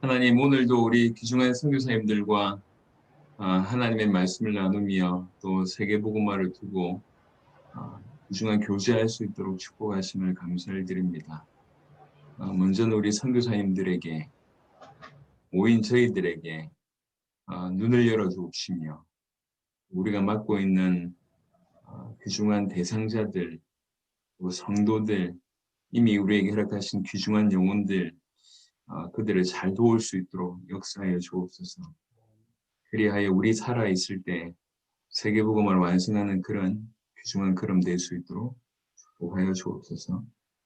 하나님, 오늘도 우리 귀중한 선교사님들과 하나님의 말씀을 나누며 또 세계복음화를 두고 귀중한 교제할 수 있도록 축복하심을 감사를 드립니다. 먼저는 우리 선교사님들에게, 모인 저희들에게 눈을 열어 주옵시며 우리가 맡고 있는 귀중한 대상자들, 또 성도들, 이미 우리에게 허락하신 귀중한 영혼들, 그들을 잘 도울 수 있도록 역사하여 주옵소서. 그리하여 우리 살아있을 때 세계복음을 완성하는 그런 귀중한 걸음 될 수 있도록 축복하여 주옵소서.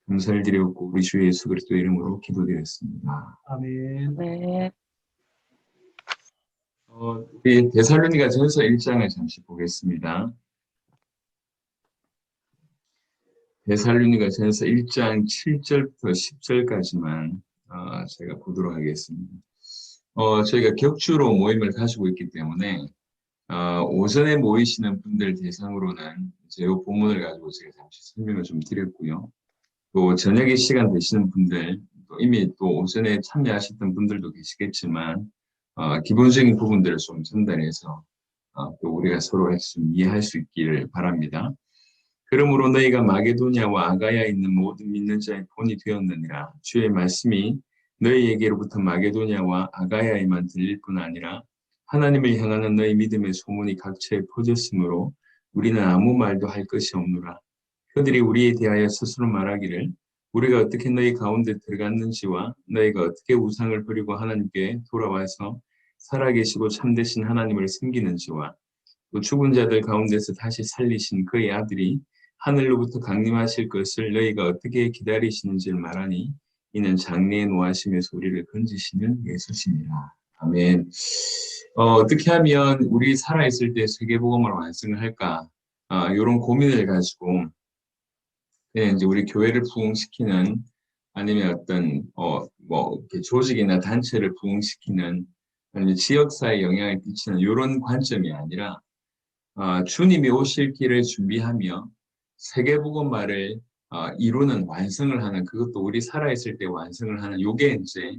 감사를 드렸고 우리 주 예수 그리스도 이름으로 기도드렸습니다. 아멘. 네. 우리 데살로니가전서 1장을 잠시 보겠습니다. 데살로니가전서 1장 7절부터 10절까지만 제가 보도록 하겠습니다. 저희가 격주로 모임을 가지고 있기 때문에 오전에 모이시는 분들 대상으로는 이제 이 본문을 가지고 제가 잠시 설명을 좀 드렸고요. 또 저녁에 시간 되시는 분들, 또 이미 또 오전에 참여하셨던 분들도 계시겠지만 기본적인 부분들을 좀 전달해서 또 우리가 서로 좀 이해할 수 있기를 바랍니다. 그러므로 너희가 마게도냐와 아가야에 있는 모든 믿는 자의 본이 되었느니라. 주의 말씀이 너희에게로부터 마게도냐와 아가야에만 들릴 뿐 아니라 하나님을 향하는 너희 믿음의 소문이 각처에 퍼졌으므로 우리는 아무 말도 할 것이 없노라. 그들이 우리에 대하여 스스로 말하기를 우리가 어떻게 너희 가운데 들어갔는지와 너희가 어떻게 우상을 버리고 하나님께 돌아와서 살아계시고 참되신 하나님을 섬기는지와 또 죽은 자들 가운데서 다시 살리신 그의 아들이 하늘로부터 강림하실 것을 너희가 어떻게 기다리시는지를 말하니 이는 장래에 노하심에서 우리를 건지시는 예수시니라. 아멘. 어떻게 하면 우리 살아있을 때 세계복음을 완성을 할까? 이런 고민을 가지고 그냥 이제 우리 교회를 부흥시키는 아니면 어떤 이렇게 조직이나 단체를 부흥시키는 아니면 지역사회에 영향을 끼치는 이런 관점이 아니라 주님이 오실 길을 준비하며 세계복음화를 이루는 완성을 하는 그것도 우리 살아있을 때 완성을 하는 이게 이제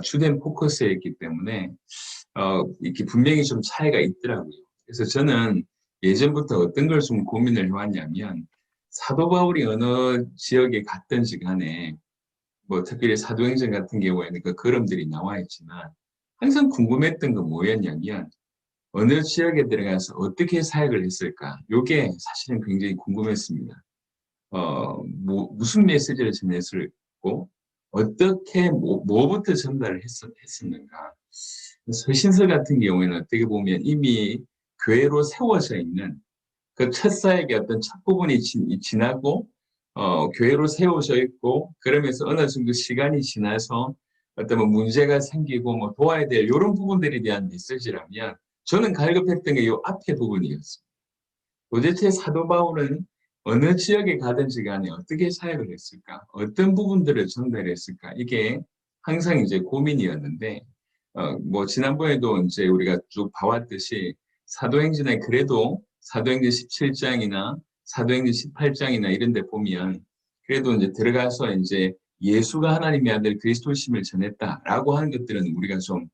주된 포커스였기 때문에 이렇게 분명히 좀 차이가 있더라고요. 그래서 저는 예전부터 어떤 걸 좀 고민을 해왔냐면 사도 바울이 어느 지역에 갔든지 간에 뭐 특별히 사도행전 같은 경우에는 그 걸음들이 나와 있지만 항상 궁금했던 건 뭐였냐면 어느 지역에 들어가서 어떻게 사역을 했을까? 이게 사실은 굉장히 궁금했습니다. 무슨 메시지를 전했을고 어떻게 뭐부터 전달을 했었는가? 서신서 같은 경우에는 어떻게 보면 이미 교회로 세워져 있는 그 첫 사역의 어떤 첫 부분이 지나고 교회로 세워져 있고 그러면서 어느 정도 시간이 지나서 어떤 뭐 문제가 생기고 뭐 도와야 될 이런 부분들에 대한 메시지라면 저는 갈급했던 게 이 앞에 부분이었습니다. 도대체 사도 바울은 어느 지역에 가든지 간에 어떻게 사역을 했을까? 어떤 부분들을 전달했을까? 이게 항상 이제 고민이었는데, 뭐, 지난번에도 이제 우리가 쭉 봐왔듯이 사도행전에 그래도 사도행전 17장이나 사도행전 18장이나 이런 데 보면 그래도 이제 들어가서 이제 예수가 하나님의 아들 그리스도심을 전했다라고 하는 것들은 우리가 좀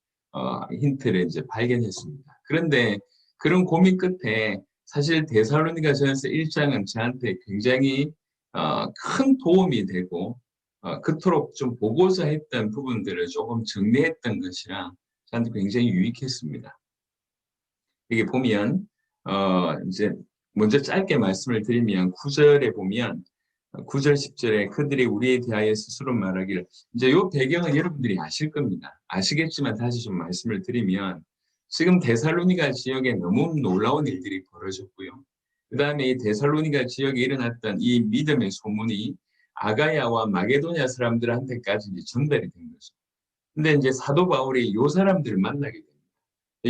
힌트를 이제 발견했습니다. 그런데 그런 고민 끝에 사실 데살로니가전서 1장은 저한테 굉장히 큰 도움이 되고 그토록 좀 보고자 했던 부분들을 조금 정리했던 것이라 저한테 굉장히 유익했습니다. 이게 보면 이제 먼저 짧게 말씀을 드리면 9절에 보면 9절 10절에 그들이 우리에 대하여 스스로 말하기를 이제 이 배경은 여러분들이 아실 겁니다. 아시겠지만 다시 좀 말씀을 드리면 지금 데살로니가 지역에 너무 놀라운 일들이 벌어졌고요. 그 다음에 이 데살로니가 지역에 일어났던 이 믿음의 소문이 아가야와 마게도냐 사람들한테까지 이제 전달이 된 거죠. 근데 이제 사도 바울이 요 사람들을 만나게 됩니다.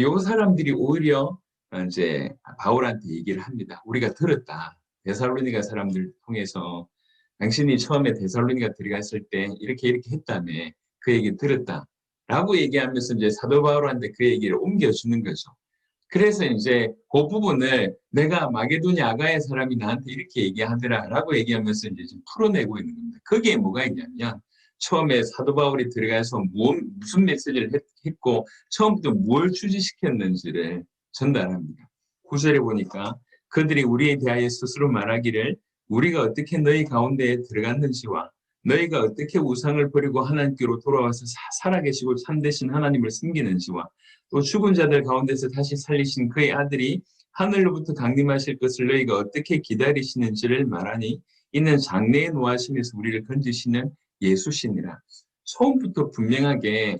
요 사람들이 오히려 이제 바울한테 얘기를 합니다. 우리가 들었다. 데살로니가 사람들 통해서 당신이 처음에 데살로니가 들어갔을 때 이렇게 했다며 그 얘기 들었다. 라고 얘기하면서 이제 사도 바울한테 그 얘기를 옮겨주는 거죠. 그래서 이제 그 부분을 내가 마게도냐 아가야 사람이 나한테 이렇게 얘기하더라 라고 얘기하면서 이제 좀 풀어내고 있는 겁니다. 거기에 뭐가 있냐면 처음에 사도 바울이 들어가서 무슨 메시지를 했고 처음부터 뭘 주지시켰는지를 전달합니다. 9절에 보니까 그들이 우리에 대하여 스스로 말하기를 우리가 어떻게 너희 가운데에 들어갔는지와 너희가 어떻게 우상을 버리고 하나님께로 돌아와서 살아계시고 참되신 하나님을 섬기는지와 또 죽은 자들 가운데서 다시 살리신 그의 아들이 하늘로부터 강림하실 것을 너희가 어떻게 기다리시는지를 말하니 이는 장래에 노하심에서 우리를 건지시는 예수시니라. 처음부터 분명하게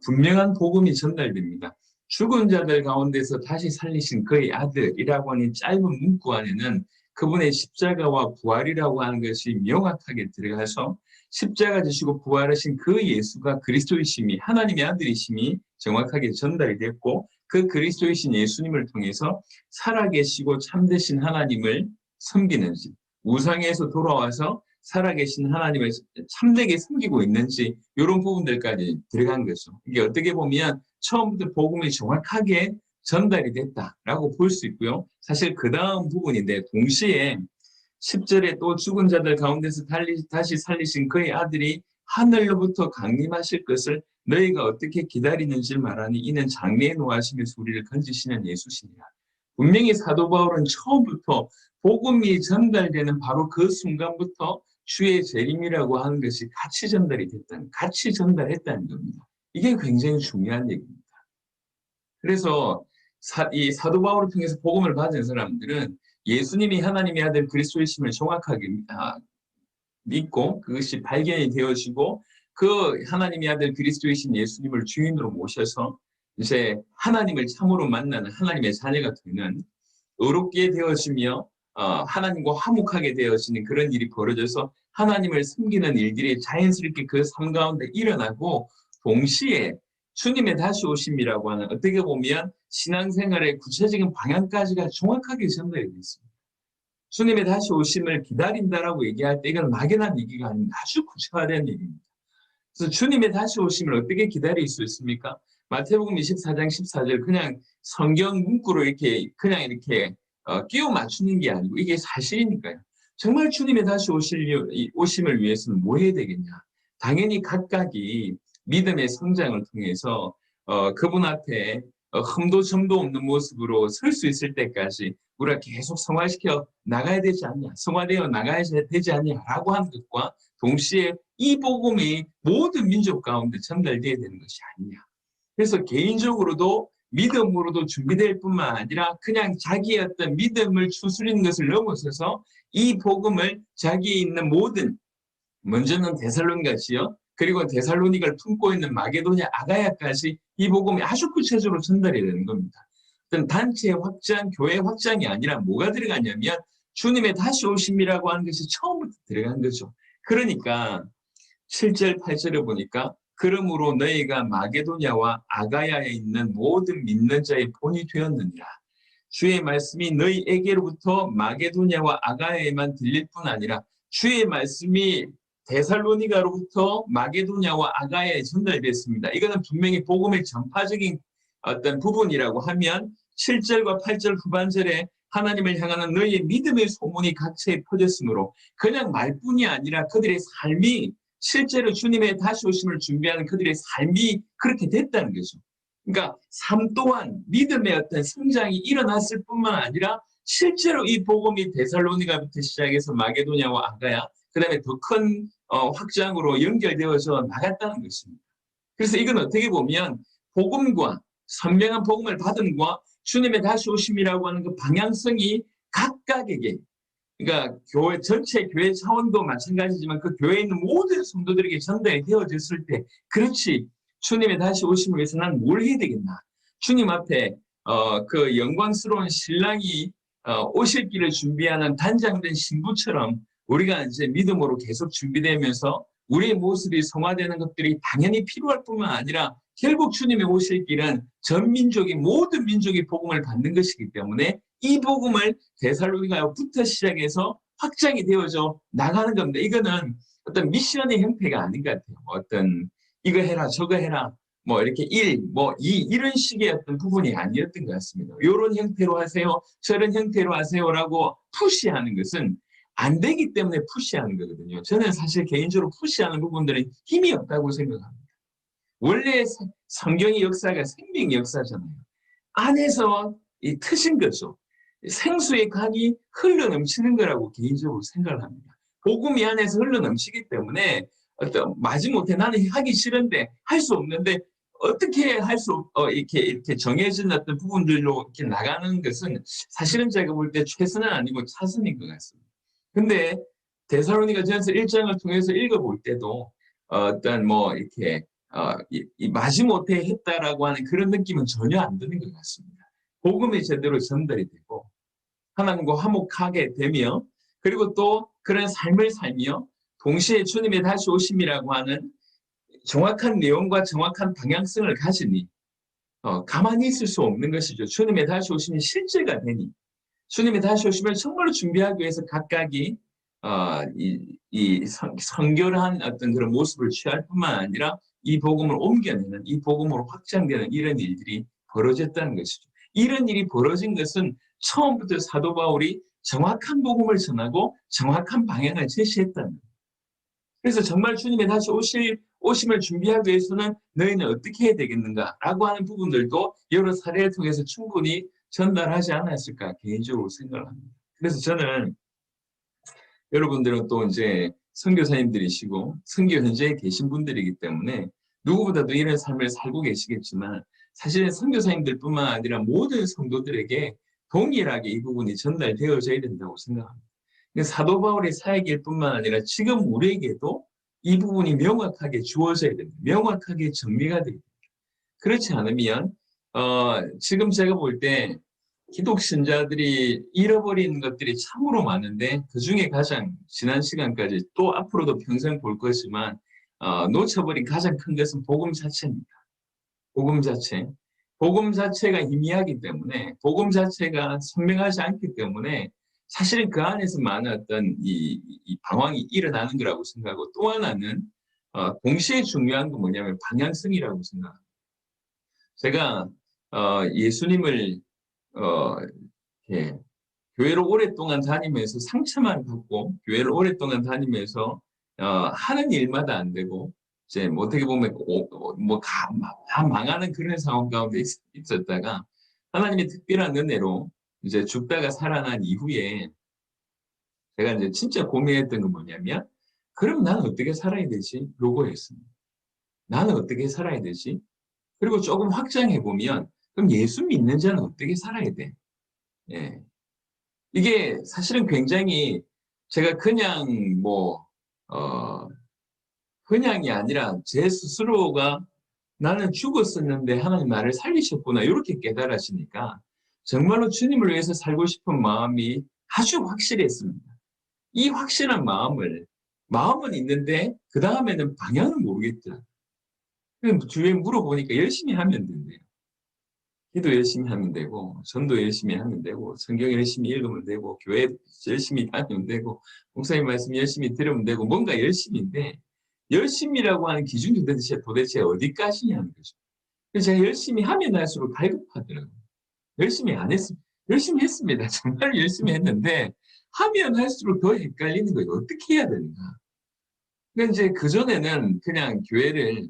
분명한 복음이 전달됩니다. 죽은 자들 가운데서 다시 살리신 그의 아들이라고 하는 짧은 문구 안에는 그분의 십자가와 부활이라고 하는 것이 명확하게 들어가서 십자가 지시고 부활하신 그 예수가 그리스도이심이 하나님의 아들이심이 정확하게 전달이 됐고 그 그리스도이신 예수님을 통해서 살아계시고 참되신 하나님을 섬기는지 우상에서 돌아와서 살아계신 하나님을 참되게 섬기고 있는지 이런 부분들까지 들어간 거죠. 이게 어떻게 보면 처음부터 복음이 정확하게 전달이 됐다라고 볼 수 있고요. 사실 그 다음 부분인데 동시에 10절에 또 죽은 자들 가운데서 다시 살리신 그의 아들이 하늘로부터 강림하실 것을 너희가 어떻게 기다리는지를 말하니 이는 장래에 노하시면서 우리를 건지시는 예수시니라. 분명히 사도 바울은 처음부터 복음이 전달되는 바로 그 순간부터 주의 재림이라고 하는 것이 같이 전달했다는 겁니다. 이게 굉장히 중요한 얘기입니다. 그래서 이 사도 바울을 통해서 복음을 받은 사람들은 예수님이 하나님의 아들 그리스도이심을 정확하게 믿고 그것이 발견이 되어지고 그 하나님의 아들 그리스도이신 예수님을 주인으로 모셔서 이제 하나님을 참으로 만나는 하나님의 자녀가 되는 의롭게 되어지며 하나님과 화목하게 되어지는 그런 일이 벌어져서 하나님을 섬기는 일들이 자연스럽게 그 삶 가운데 일어나고 동시에 주님의 다시 오심이라고 하는 어떻게 보면 신앙생활의 구체적인 방향까지가 정확하게 전달이 되어 있습니다. 주님의 다시 오심을 기다린다라고 얘기할 때 이건 막연한 얘기가 아닌 아주 구체화된 얘기입니다. 그래서 주님의 다시 오심을 어떻게 기다릴 수 있습니까? 마태복음 24장 14절 그냥 성경 문구로 그냥 이렇게 끼워 맞추는 게 아니고 이게 사실이니까요. 정말 주님의 다시 오심을 위해서는 뭐 해야 되겠냐? 당연히 각각이 믿음의 성장을 통해서 그분 앞에 흠도 점도 없는 모습으로 설 수 있을 때까지 우리가 계속 성화시켜 나가야 되지 않냐, 성화되어 나가야 되지 않냐라고 하는 것과 동시에 이 복음이 모든 민족 가운데 전달되어야 되는 것이 아니냐. 그래서 개인적으로도 믿음으로도 준비될 뿐만 아니라 그냥 자기의 어떤 믿음을 추스리는 것을 넘어서서 이 복음을 자기에 있는 모든 먼저는 데살로니가지요. 그리고 데살로니가를 품고 있는 마게도냐 아가야까지 이 복음이 아주 구체적으로 전달이 되는 겁니다. 어떤 단체 확장, 교회 확장이 아니라 뭐가 들어가냐면 주님의 다시 오심이라고 하는 것이 처음부터 들어간 거죠. 그러니까 7절, 8절에 보니까 그러므로 너희가 마게도냐와 아가야에 있는 모든 믿는 자의 본이 되었느니라. 주의 말씀이 너희에게로부터 마게도냐와 아가야에만 들릴 뿐 아니라 주의 말씀이 데살로니가로부터 마게도냐와 아가야에 전달됐습니다. 이거는 분명히 복음의 전파적인 어떤 부분이라고 하면 7절과 8절 후반절에 하나님을 향하는 너희의 믿음의 소문이 각처에 퍼졌으므로 그냥 말뿐이 아니라 그들의 삶이 실제로 주님의 다시 오심을 준비하는 그들의 삶이 그렇게 됐다는 거죠. 그러니까 삶 또한 믿음의 어떤 성장이 일어났을 뿐만 아니라 실제로 이 복음이 데살로니가부터 시작해서 마게도냐와 아가야 그 다음에 더 큰 확장으로 연결되어서 나갔다는 것입니다. 그래서 이건 어떻게 보면 복음과 선명한 복음을 받음과 주님의 다시 오심이라고 하는 그 방향성이 각각에게 그러니까 전체 교회 차원도 마찬가지지만 그 교회에 있는 모든 성도들에게 전달이 되어졌을 때 그렇지 주님의 다시 오심을 위해서 난 뭘 해야 되겠나 주님 앞에 그 영광스러운 신랑이 오실 길을 준비하는 단장된 신부처럼 우리가 이제 믿음으로 계속 준비되면서 우리의 모습이 성화되는 것들이 당연히 필요할 뿐만 아니라 결국 주님의 오실 길은 전 민족이 모든 민족이 복음을 받는 것이기 때문에 이 복음을 데살로니가부터 시작해서 확장이 되어져 나가는 겁니다. 이거는 어떤 미션의 형태가 아닌 것 같아요. 어떤 이거 해라 저거 해라 뭐 이렇게 이런 식의 어떤 부분이 아니었던 것 같습니다. 이런 형태로 하세요 저런 형태로 하세요라고 푸시하는 것은 안 되기 때문에 푸시하는 거거든요. 저는 사실 개인적으로 푸시하는 부분들은 힘이 없다고 생각합니다. 원래 성경의 역사가 생명의 역사잖아요. 안에서 이 트신 거죠. 생수의 강이 흘러넘치는 거라고 개인적으로 생각을 합니다. 복음이 안에서 흘러넘치기 때문에 어떤 마지못해 나는 하기 싫은데 할 수 없는데 어떻게 할 수 이렇게 정해진 어떤 부분들로 이렇게 나가는 것은 사실은 제가 볼 때 최선은 아니고 차선인 것 같습니다. 근데 데살로니가전서 1장을 통해서 읽어볼 때도 어떤 뭐 이렇게 이 마지못해 했다라고 하는 그런 느낌은 전혀 안 드는 것 같습니다. 복음이 제대로 전달이 되고 하나님과 화목하게 되며 그리고 또 그런 삶을 살며 동시에 주님의 다시 오심이라고 하는 정확한 내용과 정확한 방향성을 가지니 가만히 있을 수 없는 것이죠. 주님의 다시 오심이 실제가 되니 주님의 다시 오심을 정말로 준비하기 위해서 각각이 성결한 어떤 그런 모습을 취할 뿐만 아니라 이 복음을 옮겨내는, 이 복음으로 확장되는 이런 일들이 벌어졌다는 것이죠. 이런 일이 벌어진 것은 처음부터 사도 바울이 정확한 복음을 전하고 정확한 방향을 제시했다는 거예요. 그래서 정말 주님의 다시 오심을 준비하기 위해서는 너희는 어떻게 해야 되겠는가라고 하는 부분들도 여러 사례를 통해서 충분히 전달하지 않았을까 개인적으로 생각을 합니다. 그래서 저는 여러분들은 또 이제 선교사님들이시고 선교 현장에 계신 분들이기 때문에 누구보다도 이런 삶을 살고 계시겠지만 사실은 선교사님들뿐만 아니라 모든 성도들에게 동일하게 이 부분이 전달되어져야 된다고 생각합니다. 사도 바울의 사역일 뿐만 아니라 지금 우리에게도 이 부분이 명확하게 주어져야 됩니다. 명확하게 정리가 됩니다. 그렇지 않으면 지금 제가 볼 때 기독 신자들이 잃어버린 것들이 참으로 많은데 그중에 가장 지난 시간까지 또 앞으로도 평생 볼 것이지만 놓쳐버린 가장 큰 것은 복음 자체입니다. 복음 자체. 복음 자체가 희미하기 때문에 복음 자체가 선명하지 않기 때문에 사실은 그 안에서 많은 어떤 이 방황이 일어나는 거라고 생각하고 또 하나는 동시에 중요한 건 뭐냐면 방향성이라고 생각합니다. 제가 예수님을 예, 교회를 오랫동안 다니면서 상처만 받고 교회를 오랫동안 다니면서 하는 일마다 안 되고 이제 뭐 어떻게 보면 다 망하는 그런 상황 가운데 있었다가 하나님의 특별한 은혜로 이제 죽다가 살아난 이후에 제가 이제 진짜 고민했던 건 뭐냐면 그럼 나는 어떻게 살아야 되지? 요거였습니다. 나는 어떻게 살아야 되지? 그리고 조금 확장해 보면 그럼 예수 믿는 자는 어떻게 살아야 돼? 예. 이게 사실은 굉장히 제가 그냥 그냥이 아니라 제 스스로가 나는 죽었었는데 하나님 나를 살리셨구나 이렇게 깨달아지니까 정말로 주님을 위해서 살고 싶은 마음이 아주 확실했습니다. 이 확실한 마음은 있는데 그 다음에는 방향을 모르겠더라. 주위에 물어보니까 열심히 하면 된대요. 기도 열심히 하면 되고 전도 열심히 하면 되고 성경 열심히 읽으면 되고 교회 열심히 다니면 되고 목사님 말씀 열심히 들으면 되고 뭔가 열심히인데 열심이라고 하는 기준이 도대체 어디까지냐는 거죠. 그래서 제가 열심히 하면 할수록 갈급하더라고요. 열심히 안 했습니다. 열심히 했습니다. 정말 열심히 했는데 하면 할수록 더 헷갈리는 거예요. 어떻게 해야 되는가. 그러니까 이제 그전에는 그냥 교회를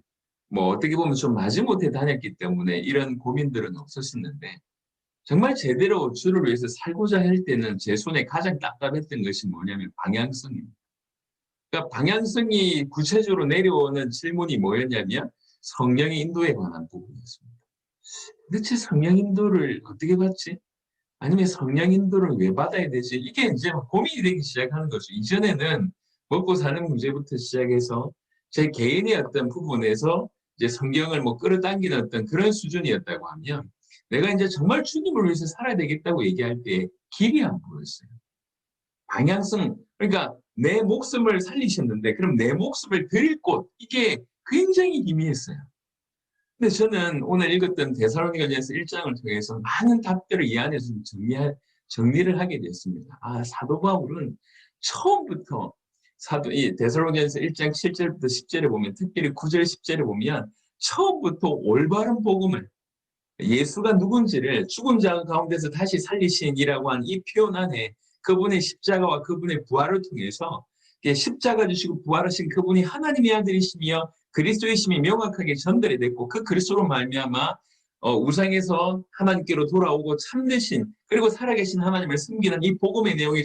뭐 어떻게 보면 좀 마지못해 다녔기 때문에 이런 고민들은 없었었는데 정말 제대로 주를 위해서 살고자 할 때는 제 손에 가장 답답했던 것이 뭐냐면 방향성입니다. 그러니까 방향성이 구체적으로 내려오는 질문이 뭐였냐면 성령의 인도에 관한 부분이었습니다. 도대체 성령 인도를 어떻게 받지? 아니면 성령 인도를 왜 받아야 되지? 이게 이제 고민이 되기 시작하는 거죠. 이전에는 먹고 사는 문제부터 시작해서 제 개인의 어떤 부분에서 이제 성경을 뭐 끌어당기는 어떤 그런 수준이었다고 하면 내가 이제 정말 주님을 위해서 살아야 되겠다고 얘기할 때 길이 안 보였어요. 방향성, 그러니까 내 목숨을 살리셨는데 그럼 내 목숨을 드릴 곳, 이게 굉장히 희미했어요. 근데 저는 오늘 읽었던 데살로니가전서 1장을 통해서 많은 답들을 이 안에서 정리를 하게 됐습니다. 사도 바울은 처음부터 이 데살로니가전서 1장 7절부터 10절에 보면 특별히 9절 10절에 보면 처음부터 올바른 복음을 예수가 누군지를 죽은 자 가운데서 다시 살리신이라고 하는 이 표현 안에 그분의 십자가와 그분의 부활을 통해서 십자가 주시고 부활하신 그분이 하나님의 아들이시며 그리스도이심이 명확하게 전달이 됐고 그 그리스도로 말미암아 우상에서 하나님께로 돌아오고 참되신 그리고 살아계신 하나님을 섬기는 이 복음의 내용이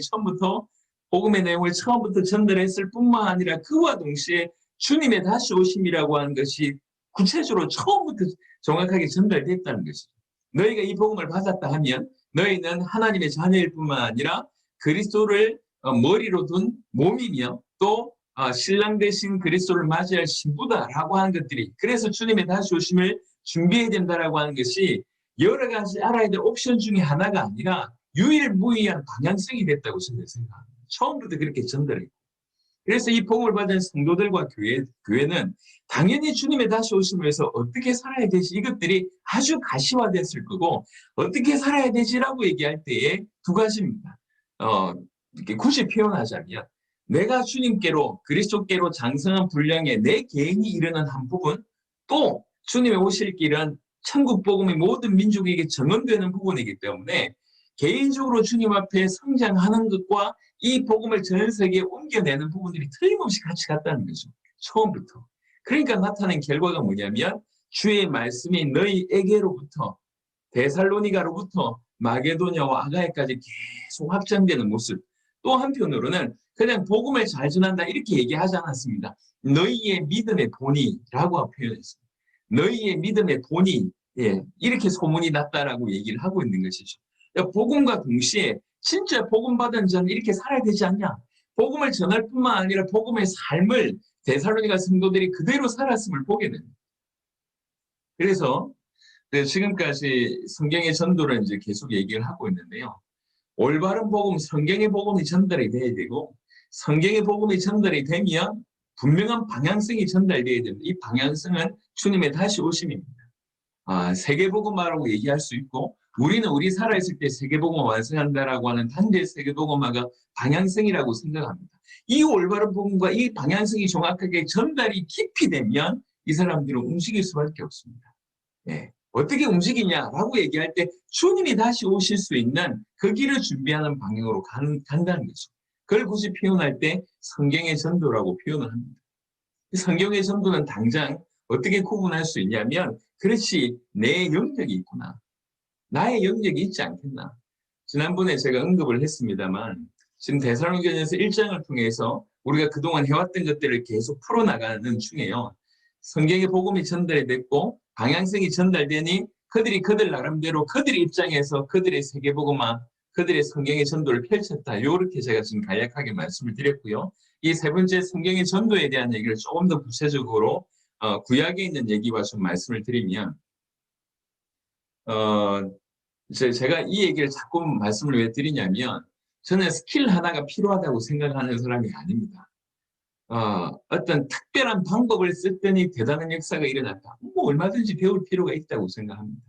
복음의 내용을 처음부터 전달했을 뿐만 아니라 그와 동시에 주님의 다시 오심이라고 하는 것이 구체적으로 처음부터 정확하게 전달됐다는 것이죠. 너희가 이 복음을 받았다 하면 너희는 하나님의 자녀일 뿐만 아니라 그리스도를 머리로 둔 몸이며 또 신랑 되신 그리스도를 맞이할 신부다라고 하는 것들이 그래서 주님의 다시 오심을 준비해야 된다라고 하는 것이 여러 가지 알아야 될 옵션 중에 하나가 아니라 유일무이한 방향성이 됐다고 저는 생각합니다. 처음부터 그렇게 전달했고 그래서 이 복음을 받은 성도들과 교회는 당연히 주님의 다시 오심을 위해서 어떻게 살아야 되지 이것들이 아주 가시화됐을 거고 어떻게 살아야 되지라고 얘기할 때에 두 가지입니다. 이렇게 굳이 표현하자면 내가 주님께로 그리스도께로 장성한 분량에 내 개인이 이르는 한 부분 또 주님의 오실 길은 천국 복음이 모든 민족에게 전언되는 부분이기 때문에 개인적으로 주님 앞에 성장하는 것과 이 복음을 전 세계에 옮겨내는 부분들이 틀림없이 같이 갔다는 거죠. 처음부터. 그러니까 나타낸 결과가 뭐냐면 주의 말씀이 너희에게로부터 데살로니가로부터 마게도냐와 아가야까지 계속 확장되는 모습. 또 한편으로는 그냥 복음을 잘 전한다 이렇게 얘기하지 않았습니다. 너희의 믿음의 본이라고 표현했습니다. 너희의 믿음의 본이 이렇게 소문이 났다라고 얘기를 하고 있는 것이죠. 복음과 동시에 진짜 복음 받은 자는 이렇게 살아야 되지 않냐? 복음을 전할 뿐만 아니라 복음의 삶을 데살로니가 성도들이 그대로 살았음을 보게 됩니다. 그래서 지금까지 성경의 전도를 이제 계속 얘기를 하고 있는데요. 올바른 복음, 성경의 복음이 전달이 돼야 되고 성경의 복음이 전달이 되면 분명한 방향성이 전달돼야 됩니다. 이 방향성은 주님의 다시 오심입니다. 세계복음화라고 얘기할 수 있고 우리는 우리 살아있을 때 세계복음화 완성한다라고 하는 단대 세계복음화가 방향성이라고 생각합니다. 이 올바른 복음과 이 방향성이 정확하게 전달이 깊이 되면 이 사람들은 움직일 수밖에 없습니다. 어떻게 움직이냐라고 얘기할 때 주님이 다시 오실 수 있는 그 길을 준비하는 방향으로 간다는 거죠. 그걸 굳이 표현할 때 성경의 전도라고 표현을 합니다. 성경의 전도는 당장 어떻게 구분할 수 있냐면 그렇지 내 영역이 있구나. 나의 영역이 있지 않겠나. 지난번에 제가 언급을 했습니다만 지금 데살로니가전서 1장을 통해서 우리가 그동안 해왔던 것들을 계속 풀어나가는 중에요. 성경의 복음이 전달이 됐고 방향성이 전달되니 그들이 그들 나름대로 그들의 입장에서 그들의 세계복음화, 그들의 성경의 전도를 펼쳤다. 이렇게 제가 지금 간략하게 말씀을 드렸고요. 이 세 번째 성경의 전도에 대한 얘기를 조금 더 구체적으로 구약에 있는 얘기와 좀 말씀을 드리면 제가 이 얘기를 자꾸 말씀을 왜 드리냐면 저는 스킬 하나가 필요하다고 생각하는 사람이 아닙니다. 어떤 특별한 방법을 썼더니 대단한 역사가 일어났다. 얼마든지 배울 필요가 있다고 생각합니다.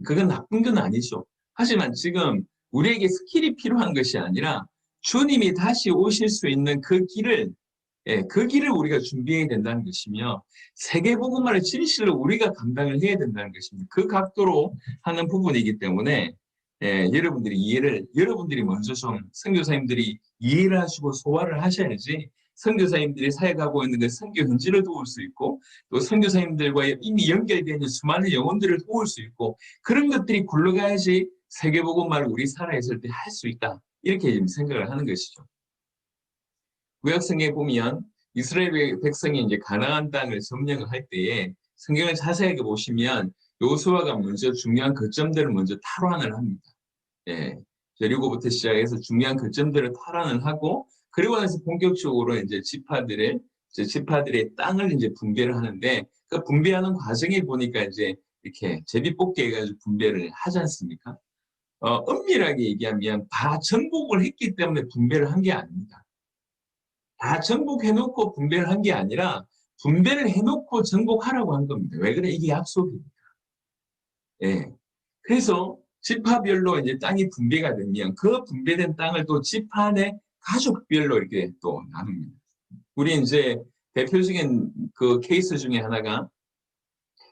그건 나쁜 건 아니죠. 하지만 지금 우리에게 스킬이 필요한 것이 아니라 주님이 다시 오실 수 있는 그 길을 우리가 준비해야 된다는 것이며 세계복음화를 진실로 우리가 감당을 해야 된다는 것입니다. 그 각도로 하는 부분이기 때문에 여러분들이 먼저 좀 선교사님들이 이해를 하시고 소화를 하셔야지 선교사님들이 사역하고 있는 그 선교 현지를 도울 수 있고 또 선교사님들과 이미 연결되어 있는 수많은 영혼들을 도울 수 있고 그런 것들이 굴러가야지 세계복음화를 우리 살아있을 때 할 수 있다. 이렇게 지금 생각을 하는 것이죠. 구약성경에 보면 이스라엘 백성이 이제 가나안 땅을 점령을 할 때에 성경을 자세하게 보시면 여호수아가 먼저 중요한 거점들을 먼저 탈환을 합니다. 여리고부터 시작해서 중요한 거점들을 탈환을 하고 그리고 나서 본격적으로 이제 지파들의 땅을 이제 분배를 하는데 그 분배하는 과정에 보니까 이제 이렇게 제비뽑기 해가지고 분배를 하지 않습니까? 엄밀하게 얘기하면 다 정복을 했기 때문에 분배를 한 게 아닙니다. 다 정복해놓고 분배를 한 게 아니라 분배를 해놓고 정복하라고 한 겁니다. 왜 그래? 이게 약속입니다. 그래서 지파별로 이제 땅이 분배가 되면 그 분배된 땅을 또 지파 내 가족별로 이렇게 또 나눕니다. 우리 이제 대표적인 그 케이스 중에 하나가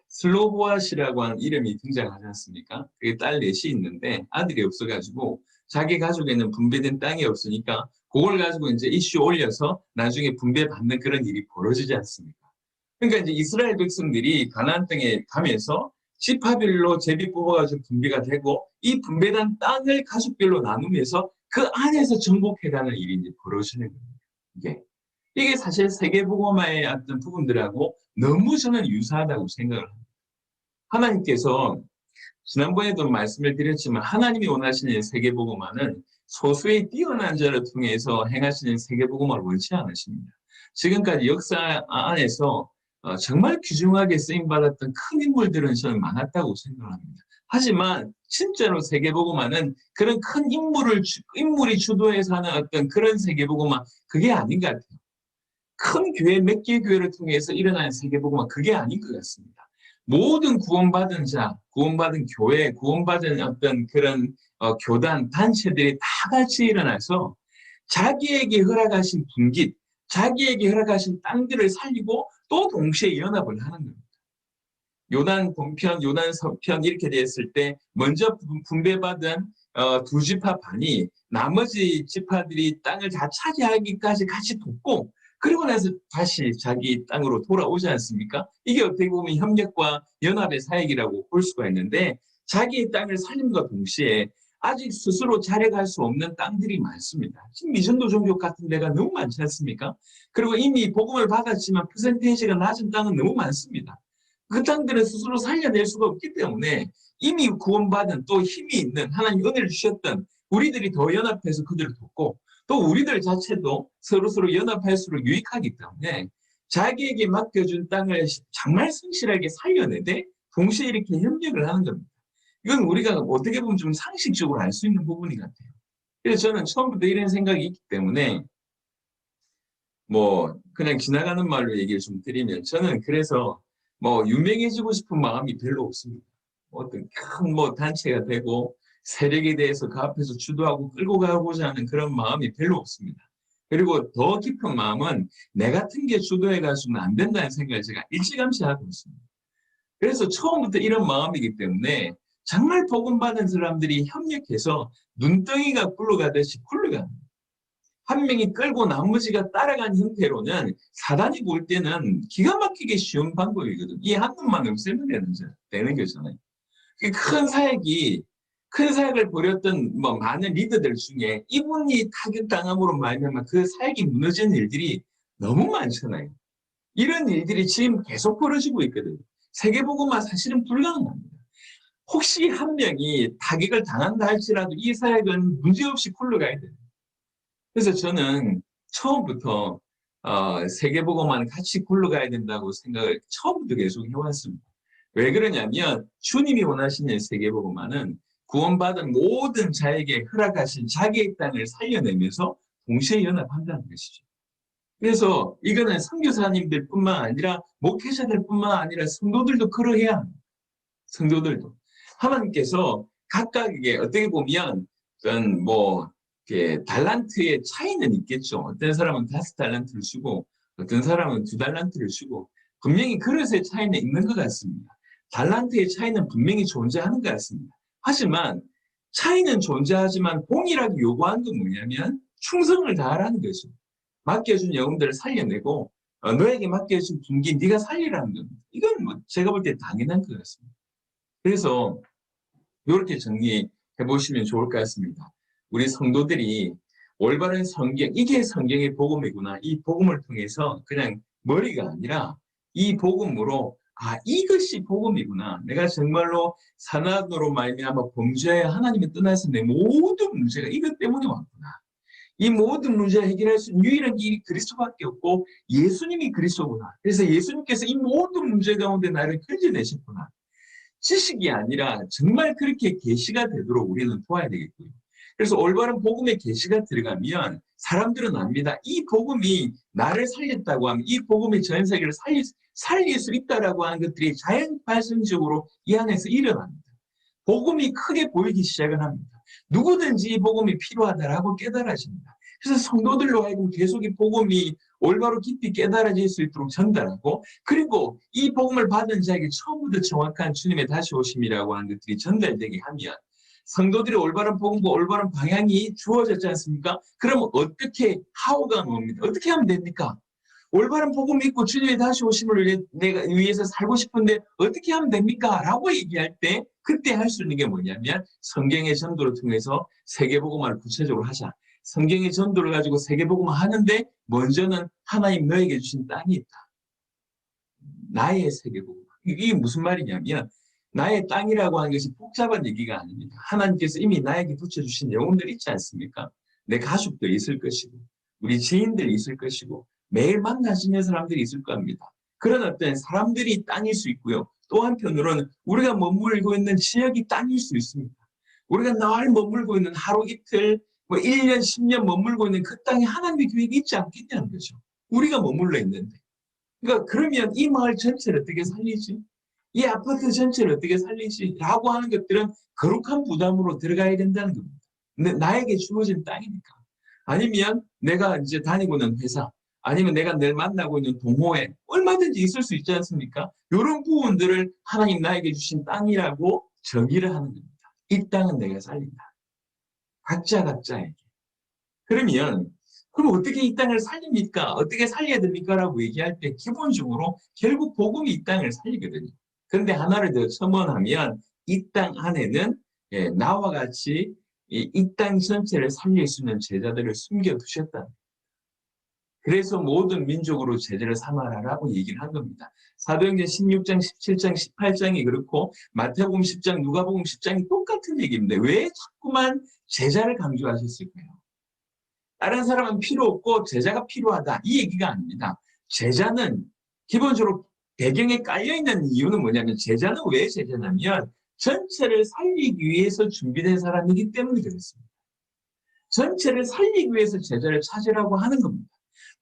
슬로보아시라고 하는 이름이 등장하지 않습니까? 그게 딸 넷이 있는데 아들이 없어가지고 자기 가족에는 분배된 땅이 없으니까 그걸 가지고 이제 이슈 올려서 나중에 분배받는 그런 일이 벌어지지 않습니까? 그러니까 이제 이스라엘 백성들이 가나안 땅에 가면서 지파별로 제비 뽑아가지고 분배가 되고 이 분배된 땅을 가족별로 나누면서 그 안에서 정복해가는 일이 이제 벌어지는 겁니다. 이게 사실 세계복음화의 어떤 부분들하고 너무 저는 유사하다고 생각을 합니다. 하나님께서 지난번에도 말씀을 드렸지만 하나님이 원하시는 세계복음화는 소수의 뛰어난 자를 통해서 행하시는 세계복음화를 원치 않으십니다. 지금까지 역사 안에서 정말 귀중하게 쓰임받았던 큰 인물들은 저는 많았다고 생각합니다. 하지만 진짜로 세계복음화는 그런 큰 인물이 주도해서 하는 어떤 그런 세계복음화 그게 아닌 것 같아요. 큰 교회 몇 개의 교회를 통해서 일어나는 세계복음화 그게 아닌 것 같습니다. 모든 구원받은 자, 구원받은 교회, 구원받은 어떤 그런 교단, 단체들이 다 같이 일어나서 자기에게 허락하신 분깃, 자기에게 허락하신 땅들을 살리고 또 동시에 연합을 하는 겁니다. 요단 동편, 요단 서편 이렇게 됐을 때 먼저 분배받은 두 지파 반이 나머지 지파들이 땅을 다 차지하기까지 같이 돕고 그리고 나서 다시 자기 땅으로 돌아오지 않습니까? 이게 어떻게 보면 협력과 연합의 사역이라고 볼 수가 있는데 자기의 땅을 살림과 동시에 아직 스스로 자력할 수 없는 땅들이 많습니다. 지금 미전도 종족 같은 데가 너무 많지 않습니까? 그리고 이미 복음을 받았지만 퍼센테이지가 낮은 땅은 너무 많습니다. 그 땅들은 스스로 살려낼 수가 없기 때문에 이미 구원받은 또 힘이 있는 하나님 은혜를 주셨던 우리들이 더 연합해서 그들을 돕고 또 우리들 자체도 서로 연합할수록 유익하기 때문에 자기에게 맡겨준 땅을 정말 성실하게 살려내되 동시에 이렇게 협력을 하는 겁니다. 이건 우리가 어떻게 보면 좀 상식적으로 알 수 있는 부분이 같아요. 그래서 저는 처음부터 이런 생각이 있기 때문에 뭐 그냥 지나가는 말로 얘기를 좀 드리면 저는 그래서 뭐 유명해지고 싶은 마음이 별로 없습니다. 어떤 큰 뭐 단체가 되고 세력에 대해서 그 앞에서 주도하고 끌고 가고자 하는 그런 마음이 별로 없습니다. 그리고 더 깊은 마음은 내 같은 게 주도해 가지고는 안 된다는 생각을 제가 일찌감치 하고 있습니다. 그래서 처음부터 이런 마음이기 때문에 정말 복음 받은 사람들이 협력해서 눈덩이가 굴러가듯이 굴러갑니다. 한 명이 끌고 나머지가 따라간 형태로는 사단이 볼 때는 기가 막히게 쉬운 방법이거든요. 이 한 놈만 없애면 되는 거잖아요. 큰 사역을 벌였던 뭐 많은 리더들 중에 이분이 타격당함으로 말미암아 그 사역이 무너진 일들이 너무 많잖아요. 이런 일들이 지금 계속 벌어지고 있거든요. 세계복음화 사실은 불가능합니다. 혹시 한 명이 타격을 당한다 할지라도 이 사역은 문제없이 굴러가야 돼요. 그래서 저는 처음부터 세계복음화는 같이 굴러가야 된다고 생각을 처음부터 계속 해왔습니다. 왜 그러냐면 주님이 원하시는 세계복음화는 구원받은 모든 자에게 허락하신 자기의 땅을 살려내면서 동시에 연합한다는 것이죠. 그래서 이거는 선교사님들뿐만 아니라 목회자들뿐만 아니라 성도들도 그러해야 합니다. 성도들도. 하나님께서 각각에게 어떻게 보면 어떤 뭐 이렇게 달란트의 차이는 있겠죠. 어떤 사람은 5달란트를 주고 어떤 사람은 2달란트를 주고 분명히 그릇의 차이는 있는 것 같습니다. 달란트의 차이는 분명히 존재하는 것 같습니다. 하지만 차이는 존재하지만 동일하게 요구하는 건 뭐냐면 충성을 다하라는 거죠. 맡겨준 영혼들을 살려내고 너에게 맡겨준 분기 네가 살리라는 겁니다. 이건 뭐 제가 볼 때 당연한 것 같습니다. 그래서 이렇게 정리해 보시면 좋을 것 같습니다. 우리 성도들이 올바른 성경, 이게 성경의 복음이구나. 이 복음을 통해서 그냥 머리가 아니라 이 복음으로 이것이 복음이구나. 내가 정말로 산악으로 말미암아 범죄에 하나님의 떠나서 내 모든 문제가 이것 때문에 왔구나. 이 모든 문제를 해결할 수 있는 유일한 길이 그리스도밖에 없고 예수님이 그리스도구나. 그래서 예수님께서 이 모든 문제 가운데 나를 건져내셨구나. 지식이 아니라 정말 그렇게 계시가 되도록 우리는 도와야 되겠고요. 그래서 올바른 복음의 계시가 들어가면 사람들은 압니다. 이 복음이 나를 살렸다고 하면 이 복음이 전 세계를 살릴 수 있다라고 하는 것들이 자연 발생적으로 이 안에서 일어납니다. 복음이 크게 보이기 시작을 합니다. 누구든지 이 복음이 필요하다라고 깨달아집니다. 그래서 성도들로 하여금 계속 이 복음이 올바로 깊이 깨달아질 수 있도록 전달하고 그리고 이 복음을 받은 자에게 처음부터 정확한 주님의 다시 오심이라고 하는 것들이 전달되게 하면 성도들이 올바른 복음과 올바른 방향이 주어졌지 않습니까? 그러면 어떻게, how가 뭡니까? 어떻게 하면 됩니까? 올바른 복음 믿고 주님의 다시 오심을 내가 위해서 살고 싶은데 어떻게 하면 됩니까? 라고 얘기할 때 그때 할 수 있는 게 뭐냐면 성경의 전도를 통해서 세계복음화를 구체적으로 하자. 성경의 전도를 가지고 세계복음화 하는데 먼저는 하나님 너에게 주신 땅이 있다. 나의 세계복음화. 이게 무슨 말이냐면 나의 땅이라고 하는 것이 복잡한 얘기가 아닙니다. 하나님께서 이미 나에게 붙여주신 영혼들 있지 않습니까? 내 가족도 있을 것이고 우리 지인들이 있을 것이고 매일 만나시는 사람들이 있을 겁니다. 그런 어떤 사람들이 땅일 수 있고요. 또 한편으로는 우리가 머물고 있는 지역이 땅일 수 있습니다. 우리가 늘 머물고 있는 하루 이틀, 뭐 1년, 10년 머물고 있는 그 땅에 하나님의 계획이 있지 않겠냐는 거죠. 우리가 머물러 있는데. 그러니까 그러면 이 마을 전체를 어떻게 살리지? 이 아파트 전체를 어떻게 살리지? 라고 하는 것들은 거룩한 부담으로 들어가야 된다는 겁니다. 근데 나에게 주어진 땅이니까. 아니면 내가 이제 다니고 있는 회사, 아니면 내가 늘 만나고 있는 동호회, 얼마든지 있을 수 있지 않습니까? 이런 부분들을 하나님 나에게 주신 땅이라고 정의를 하는 겁니다. 이 땅은 내가 살린다. 각자에게. 그러면 그럼 어떻게 이 땅을 살립니까? 어떻게 살려야 됩니까? 라고 얘기할 때 기본적으로 결국 복음이 이 땅을 살리거든요. 그런데 하나를 더 첨언하면 이 땅 안에는 나와 같이 이 땅 전체를 살릴 수 있는 제자들을 숨겨두셨다. 그래서 모든 민족으로 제자를 삼아라라고 얘기를 한 겁니다. 사도행전 16장, 17장, 18장이 그렇고 마태복음 10장, 누가복음 10장이 똑같은 얘기입니다. 왜 자꾸만 제자를 강조하셨을까요? 다른 사람은 필요 없고 제자가 필요하다. 이 얘기가 아닙니다. 제자는 기본적으로 배경에 깔려있는 이유는 뭐냐면 제자는 왜 제자냐면 전체를 살리기 위해서 준비된 사람이기 때문에 그렇습니다. 전체를 살리기 위해서 제자를 찾으라고 하는 겁니다.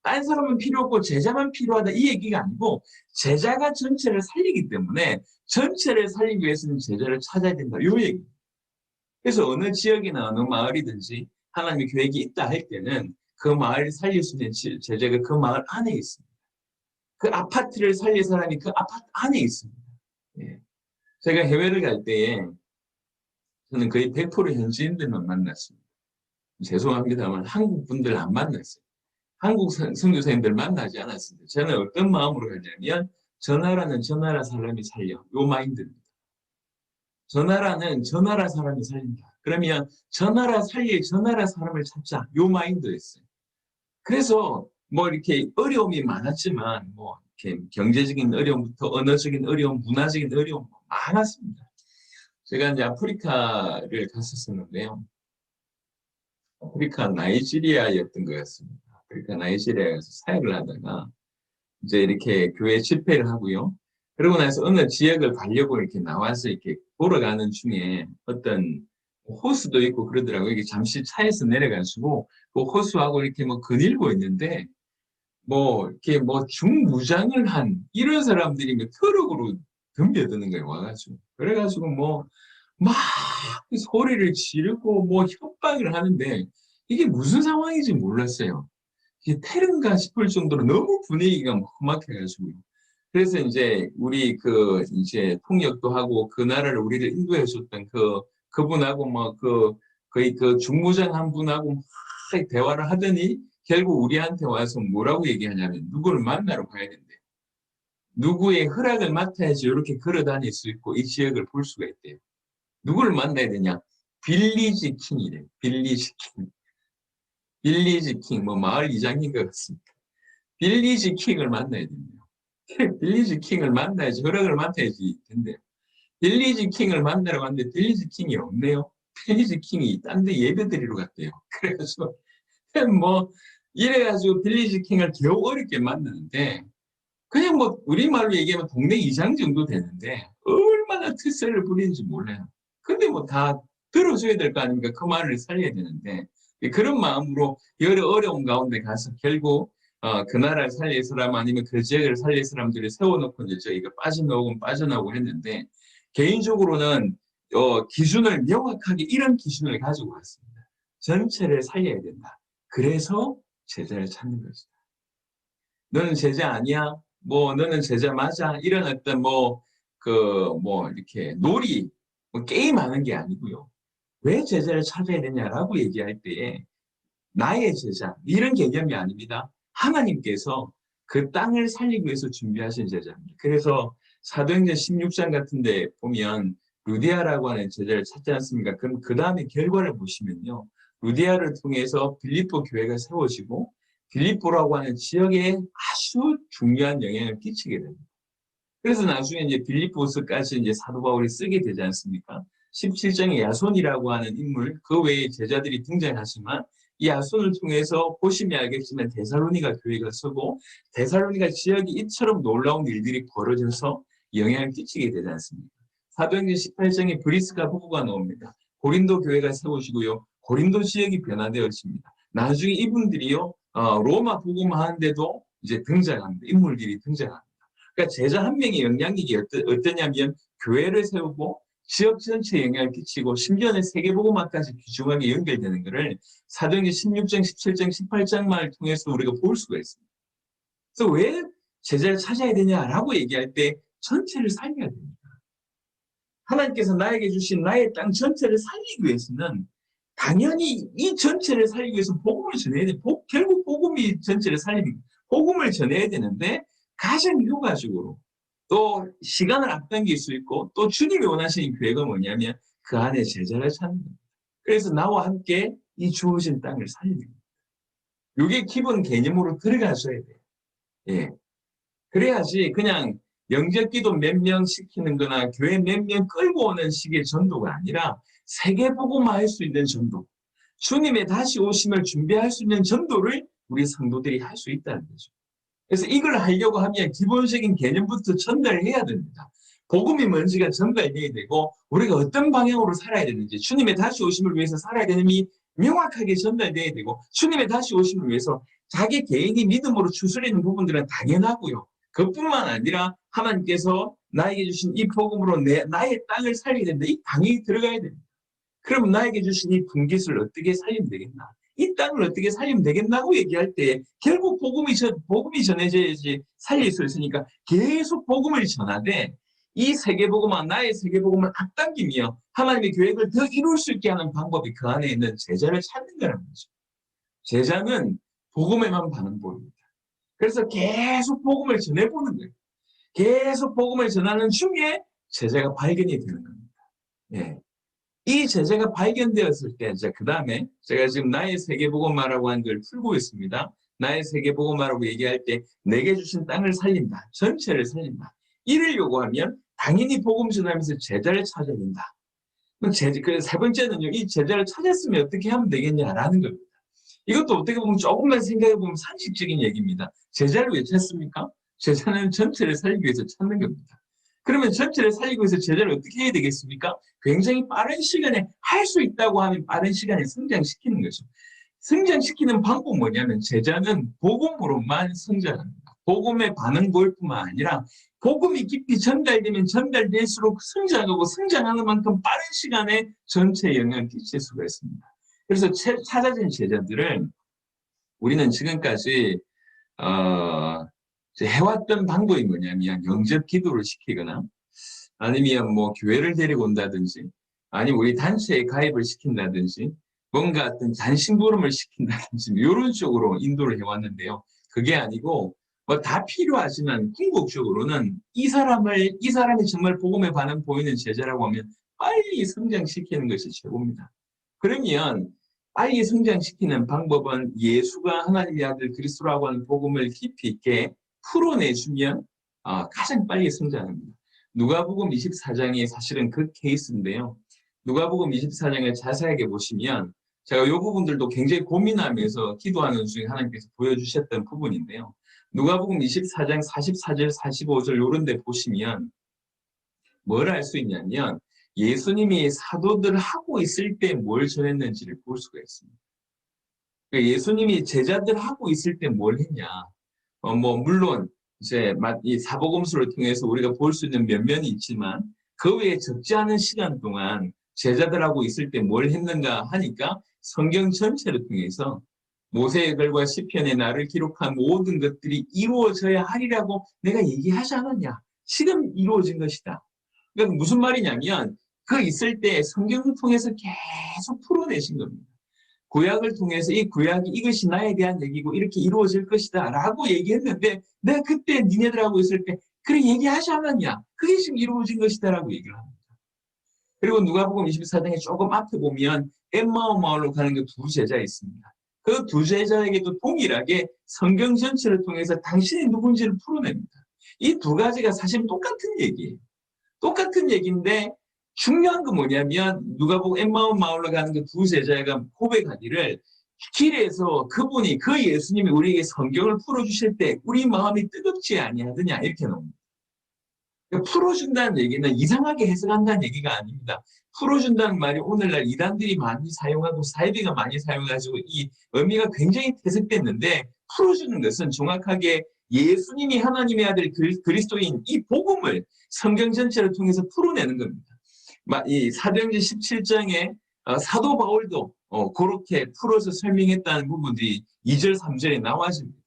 다른 사람은 필요 없고 제자만 필요하다 이 얘기가 아니고 제자가 전체를 살리기 때문에 전체를 살리기 위해서는 제자를 찾아야 된다. 이 얘기입니다. 그래서 어느 지역이나 어느 마을이든지 하나님의 계획이 있다 할 때는 그 마을을 살릴 수 있는 제자가 그 마을 안에 있습니다. 그 아파트를 살릴 사람이 그 아파트 안에 있습니다. 예. 제가 해외를 갈 때에 저는 거의 100% 현지인들만 만났습니다. 죄송합니다만 한국 분들 안 만났어요. 한국 선교사님들 만나지 않았습니다. 저는 어떤 마음으로 가냐면 저 나라는 저 나라 사람이 살려. 요 마인드입니다. 저 나라는 저 나라 사람이 살린다. 그러면 저 나라 살릴 저 나라 사람을 찾자. 요 마인드였어요. 그래서 뭐 이렇게 어려움이 많았지만 뭐 이렇게 경제적인 어려움부터 언어적인 어려움, 문화적인 어려움 많았습니다. 제가 이제 아프리카를 갔었었는데요. 아프리카 나이지리아였던 것 같습니다. 아프리카 나이지리아에서 사역을 하다가 이제 이렇게 교회 집회를 하고요. 그러고 나서 어느 지역을 가려고 이렇게 나와서 이렇게 돌아가는 중에 어떤 호수도 있고 그러더라고요. 이게 잠시 차에서 내려가지고 그 호수하고 이렇게 뭐 거닐고 있는데 뭐 이렇게 뭐 중무장을 한 이런 사람들이 뭐 트럭으로 덤벼드는 거예요. 와가지고. 그래가지고 뭐 막 소리를 지르고 뭐 협박을 하는데 이게 무슨 상황인지 몰랐어요. 이게 테러인가 싶을 정도로 너무 분위기가 험악해가지고요. 그래서 이제 우리 그 이제 통역도 하고 그 나라를 우리를 인도해 줬던 그분하고 뭐 거의 그 중무장 한 분하고 막 대화를 하더니 결국 우리한테 와서 뭐라고 얘기하냐면 누구를 만나러 가야 된대. 누구의 허락을 맡아야지 이렇게 걸어 다닐 수 있고 이 지역을 볼 수가 있대요. 누구를 만나야 되냐? 빌리지 킹이래. 빌리지 킹. 빌리지 킹. 뭐 마을 이장인 것 같습니다. 빌리지 킹을 만나야 됩니다. 빌리지 킹을 만나야지 허락을 맡아야지 된대요. 빌리지 킹을 만나러 갔는데 빌리지 킹이 없네요. 빌리지 킹이 딴 데 예배 드리러 갔대요. 그래가지고 뭐 이래가지고 빌리지 킹을 겨우 어렵게 만나는데 그냥 뭐 우리말로 얘기하면 동네 이장 정도 되는데 얼마나 특세를 부리는지 몰라요. 근데 뭐 다 들어줘야 될 거 아닙니까? 그 말을 살려야 되는데 그런 마음으로 여러 어려운 가운데 가서 결국 그 나라를 살릴 사람 아니면 그 지역을 살릴 사람들을 세워놓고 이제 저희가 빠져나오고 빠져나오고 했는데 개인적으로는 기준을 명확하게 이런 기준을 가지고 왔습니다. 전체를 살려야 된다. 그래서 제자를 찾는 것이다. 너는 제자 아니야? 뭐 너는 제자 맞아? 이런 어떤 뭐 이렇게 놀이 뭐 게임하는 게 아니고요. 왜 제자를 찾아야 되냐라고 얘기할 때에 나의 제자 이런 개념이 아닙니다. 하나님께서 그 땅을 살리기 위해서 준비하신 제자입니다. 그래서 사도행전 16장 같은 데 보면 루디아라고 하는 제자를 찾지 않습니까? 그럼 그 다음에 결과를 보시면요. 루디아를 통해서 빌립보 교회가 세워지고 빌립보라고 하는 지역에 아주 중요한 영향을 끼치게 됩니다. 그래서 나중에 이제 빌립보서까지 이제 사도 바울이 쓰게 되지 않습니까? 17장에 야손이라고 하는 인물, 그 외에 제자들이 등장하지만 이 야손을 통해서 보시면 알겠지만 데살로니가 교회가 서고 데살로니가 지역이 이처럼 놀라운 일들이 벌어져서 영향을 끼치게 되지 않습니까? 사도행전 18장에 브리스가 부부가 나옵니다. 고린도 교회가 세워지고요. 고린도 지역이 변화되어집니다. 나중에 이분들이요, 로마 복음하는데도 이제 등장합니다. 인물들이 등장합니다. 그러니까 제자 한 명의 영향력이 어떠냐면 교회를 세우고 지역 전체에 영향을 끼치고 심지어는 세계복음화까지 귀중하게 연결되는 것을 사도행전 16장, 17장, 18장만을 통해서 우리가 볼 수가 있습니다. 그래서 왜 제자를 찾아야 되냐라고 얘기할 때 전체를 살려야 됩니다. 하나님께서 나에게 주신 나의 땅 전체를 살리기 위해서는 당연히 이 전체를 살리기 위해서 복음을 전해야 돼. 결국 복음이 전체를 살리는 복음을 전해야 되는데 가장 효과적으로 또 시간을 앞당길 수 있고 또 주님이 원하시는 계획은 뭐냐면 그 안에 제자를 찾는 겁니다. 그래서 나와 함께 이 주어진 땅을 살리는 겁니다. 이게 기본 개념으로 들어가셔야 돼요. 예. 그래야지 그냥 영접기도 몇 명 시키는 거나 교회 몇 명 끌고 오는 식의 전도가 아니라 세계복음화할 수 있는 전도, 주님의 다시 오심을 준비할 수 있는 전도를 우리 성도들이 할 수 있다는 거죠. 그래서 이걸 하려고 하면 기본적인 개념부터 전달해야 됩니다. 복음이 뭔지가 전달돼야 되고 우리가 어떤 방향으로 살아야 되는지 주님의 다시 오심을 위해서 살아야 되는지 명확하게 전달돼야 되고 주님의 다시 오심을 위해서 자기 개인이 믿음으로 추스리는 부분들은 당연하고요. 그뿐만 아니라 하나님께서 나에게 주신 이 복음으로 나의 땅을 살리게 된다. 이 당연히 들어가야 됩니다. 그럼 나에게 주신 이 분깃을 어떻게 살리면 되겠나? 이 땅을 어떻게 살리면 되겠나고 얘기할 때 결국 복음이 전해져야지 살릴 수 있으니까 계속 복음을 전하되 이 세계복음과 나의 세계복음을 앞당기며 하나님의 계획을 더 이룰 수 있게 하는 방법이 그 안에 있는 제자를 찾는 거라는 거죠. 제자는 복음에만 반응보입니다. 그래서 계속 복음을 전해보는 거예요. 계속 복음을 전하는 중에 제자가 발견이 되는 겁니다. 예. 이 제자가 발견되었을 때, 그 다음에 제가 지금 나의 세계복음화라고 하는 걸 풀고 있습니다. 나의 세계복음화라고 얘기할 때 내게 주신 땅을 살린다. 전체를 살린다. 이를 요구하면 당연히 복음 전하면서 제자를 찾아야 된다. 그래서 세 번째는요. 이 제자를 찾았으면 어떻게 하면 되겠냐라는 겁니다. 이것도 어떻게 보면 조금만 생각해보면 상식적인 얘기입니다. 제자를 왜 찾습니까? 제자는 전체를 살리기 위해서 찾는 겁니다. 그러면 전체를 살리기 위해서 제자를 어떻게 해야 되겠습니까? 굉장히 빠른 시간에 할 수 있다고 하면 빠른 시간에 성장시키는 거죠. 성장시키는 방법은 뭐냐면 제자는 복음으로만 성장합니다. 복음의 반응 보일 뿐만 아니라 복음이 깊이 전달되면 전달될수록 성장하고 성장하는 만큼 빠른 시간에 전체에 영향을 끼칠 수가 있습니다. 그래서 찾아진 제자들을 우리는 지금까지 해왔던 방법이 뭐냐면 영접 기도를 시키거나 아니면 뭐 교회를 데리고 온다든지 아니면 우리 단체에 가입을 시킨다든지 뭔가 어떤 잔심부름을 시킨다든지 이런 쪽으로 인도를 해왔는데요. 그게 아니고 뭐 다 필요하지만 궁극적으로는 이 사람이 정말 복음에 반응 보이는 제자라고 하면 빨리 성장시키는 것이 최고입니다. 그러면 빨리 성장시키는 방법은 예수가 하나님의 아들 그리스도라고 하는 복음을 깊이 있게 풀어내주면 가장 빨리 성장합니다. 누가복음 24장이 사실은 그 케이스인데요. 누가복음 24장을 자세하게 보시면 제가 이 부분들도 굉장히 고민하면서 기도하는 중에 하나님께서 보여주셨던 부분인데요. 누가복음 24장 44절, 45절 이런 데 보시면 뭘 알 수 있냐면 예수님이 사도들 하고 있을 때 뭘 전했는지를 볼 수가 있습니다. 그러니까 예수님이 제자들 하고 있을 때 뭘 했냐. 물론 이제 이 사복음서를 통해서 우리가 볼 수 있는 면면이 있지만 그 외에 적지 않은 시간 동안 제자들하고 있을 때 뭘 했는가 하니까 성경 전체를 통해서 모세의 글과 시편에 나를 기록한 모든 것들이 이루어져야 하리라고 내가 얘기하지 않았냐. 지금 이루어진 것이다. 그러니까 무슨 말이냐면 그 있을 때 성경을 통해서 계속 풀어내신 겁니다. 구약을 통해서 이 구약이 이것이 나에 대한 얘기고 이렇게 이루어질 것이다 라고 얘기했는데 내가 그때 니네들하고 있을 때 그래 얘기하지 않았냐? 그게 지금 이루어진 것이다 라고 얘기를 합니다. 그리고 누가복음 24장에 조금 앞에 보면 엠마오 마을로 가는 그 두 제자 있습니다. 그 두 제자에게도 동일하게 성경 전체를 통해서 당신이 누군지를 풀어냅니다. 이 두 가지가 사실 똑같은 얘기예요. 똑같은 얘기인데 중요한 건 뭐냐면 누가복음 엠마오 마을로 가는 그 두 제자가 고백하기를 길에서 그분이 그 예수님이 우리에게 성경을 풀어주실 때 우리 마음이 뜨겁지 아니하느냐 이렇게 나옵니다. 풀어준다는 얘기는 이상하게 해석한다는 얘기가 아닙니다. 풀어준다는 말이 오늘날 이단들이 많이 사용하고 사이비가 많이 사용해가지고 이 의미가 굉장히 퇴색됐는데 풀어주는 것은 정확하게 예수님이 하나님의 아들 그리스도인 이 복음을 성경 전체를 통해서 풀어내는 겁니다. 이 사도행전 17장에 사도 바울도 그렇게 풀어서 설명했다는 부분들이 2절, 3절에 나와집니다.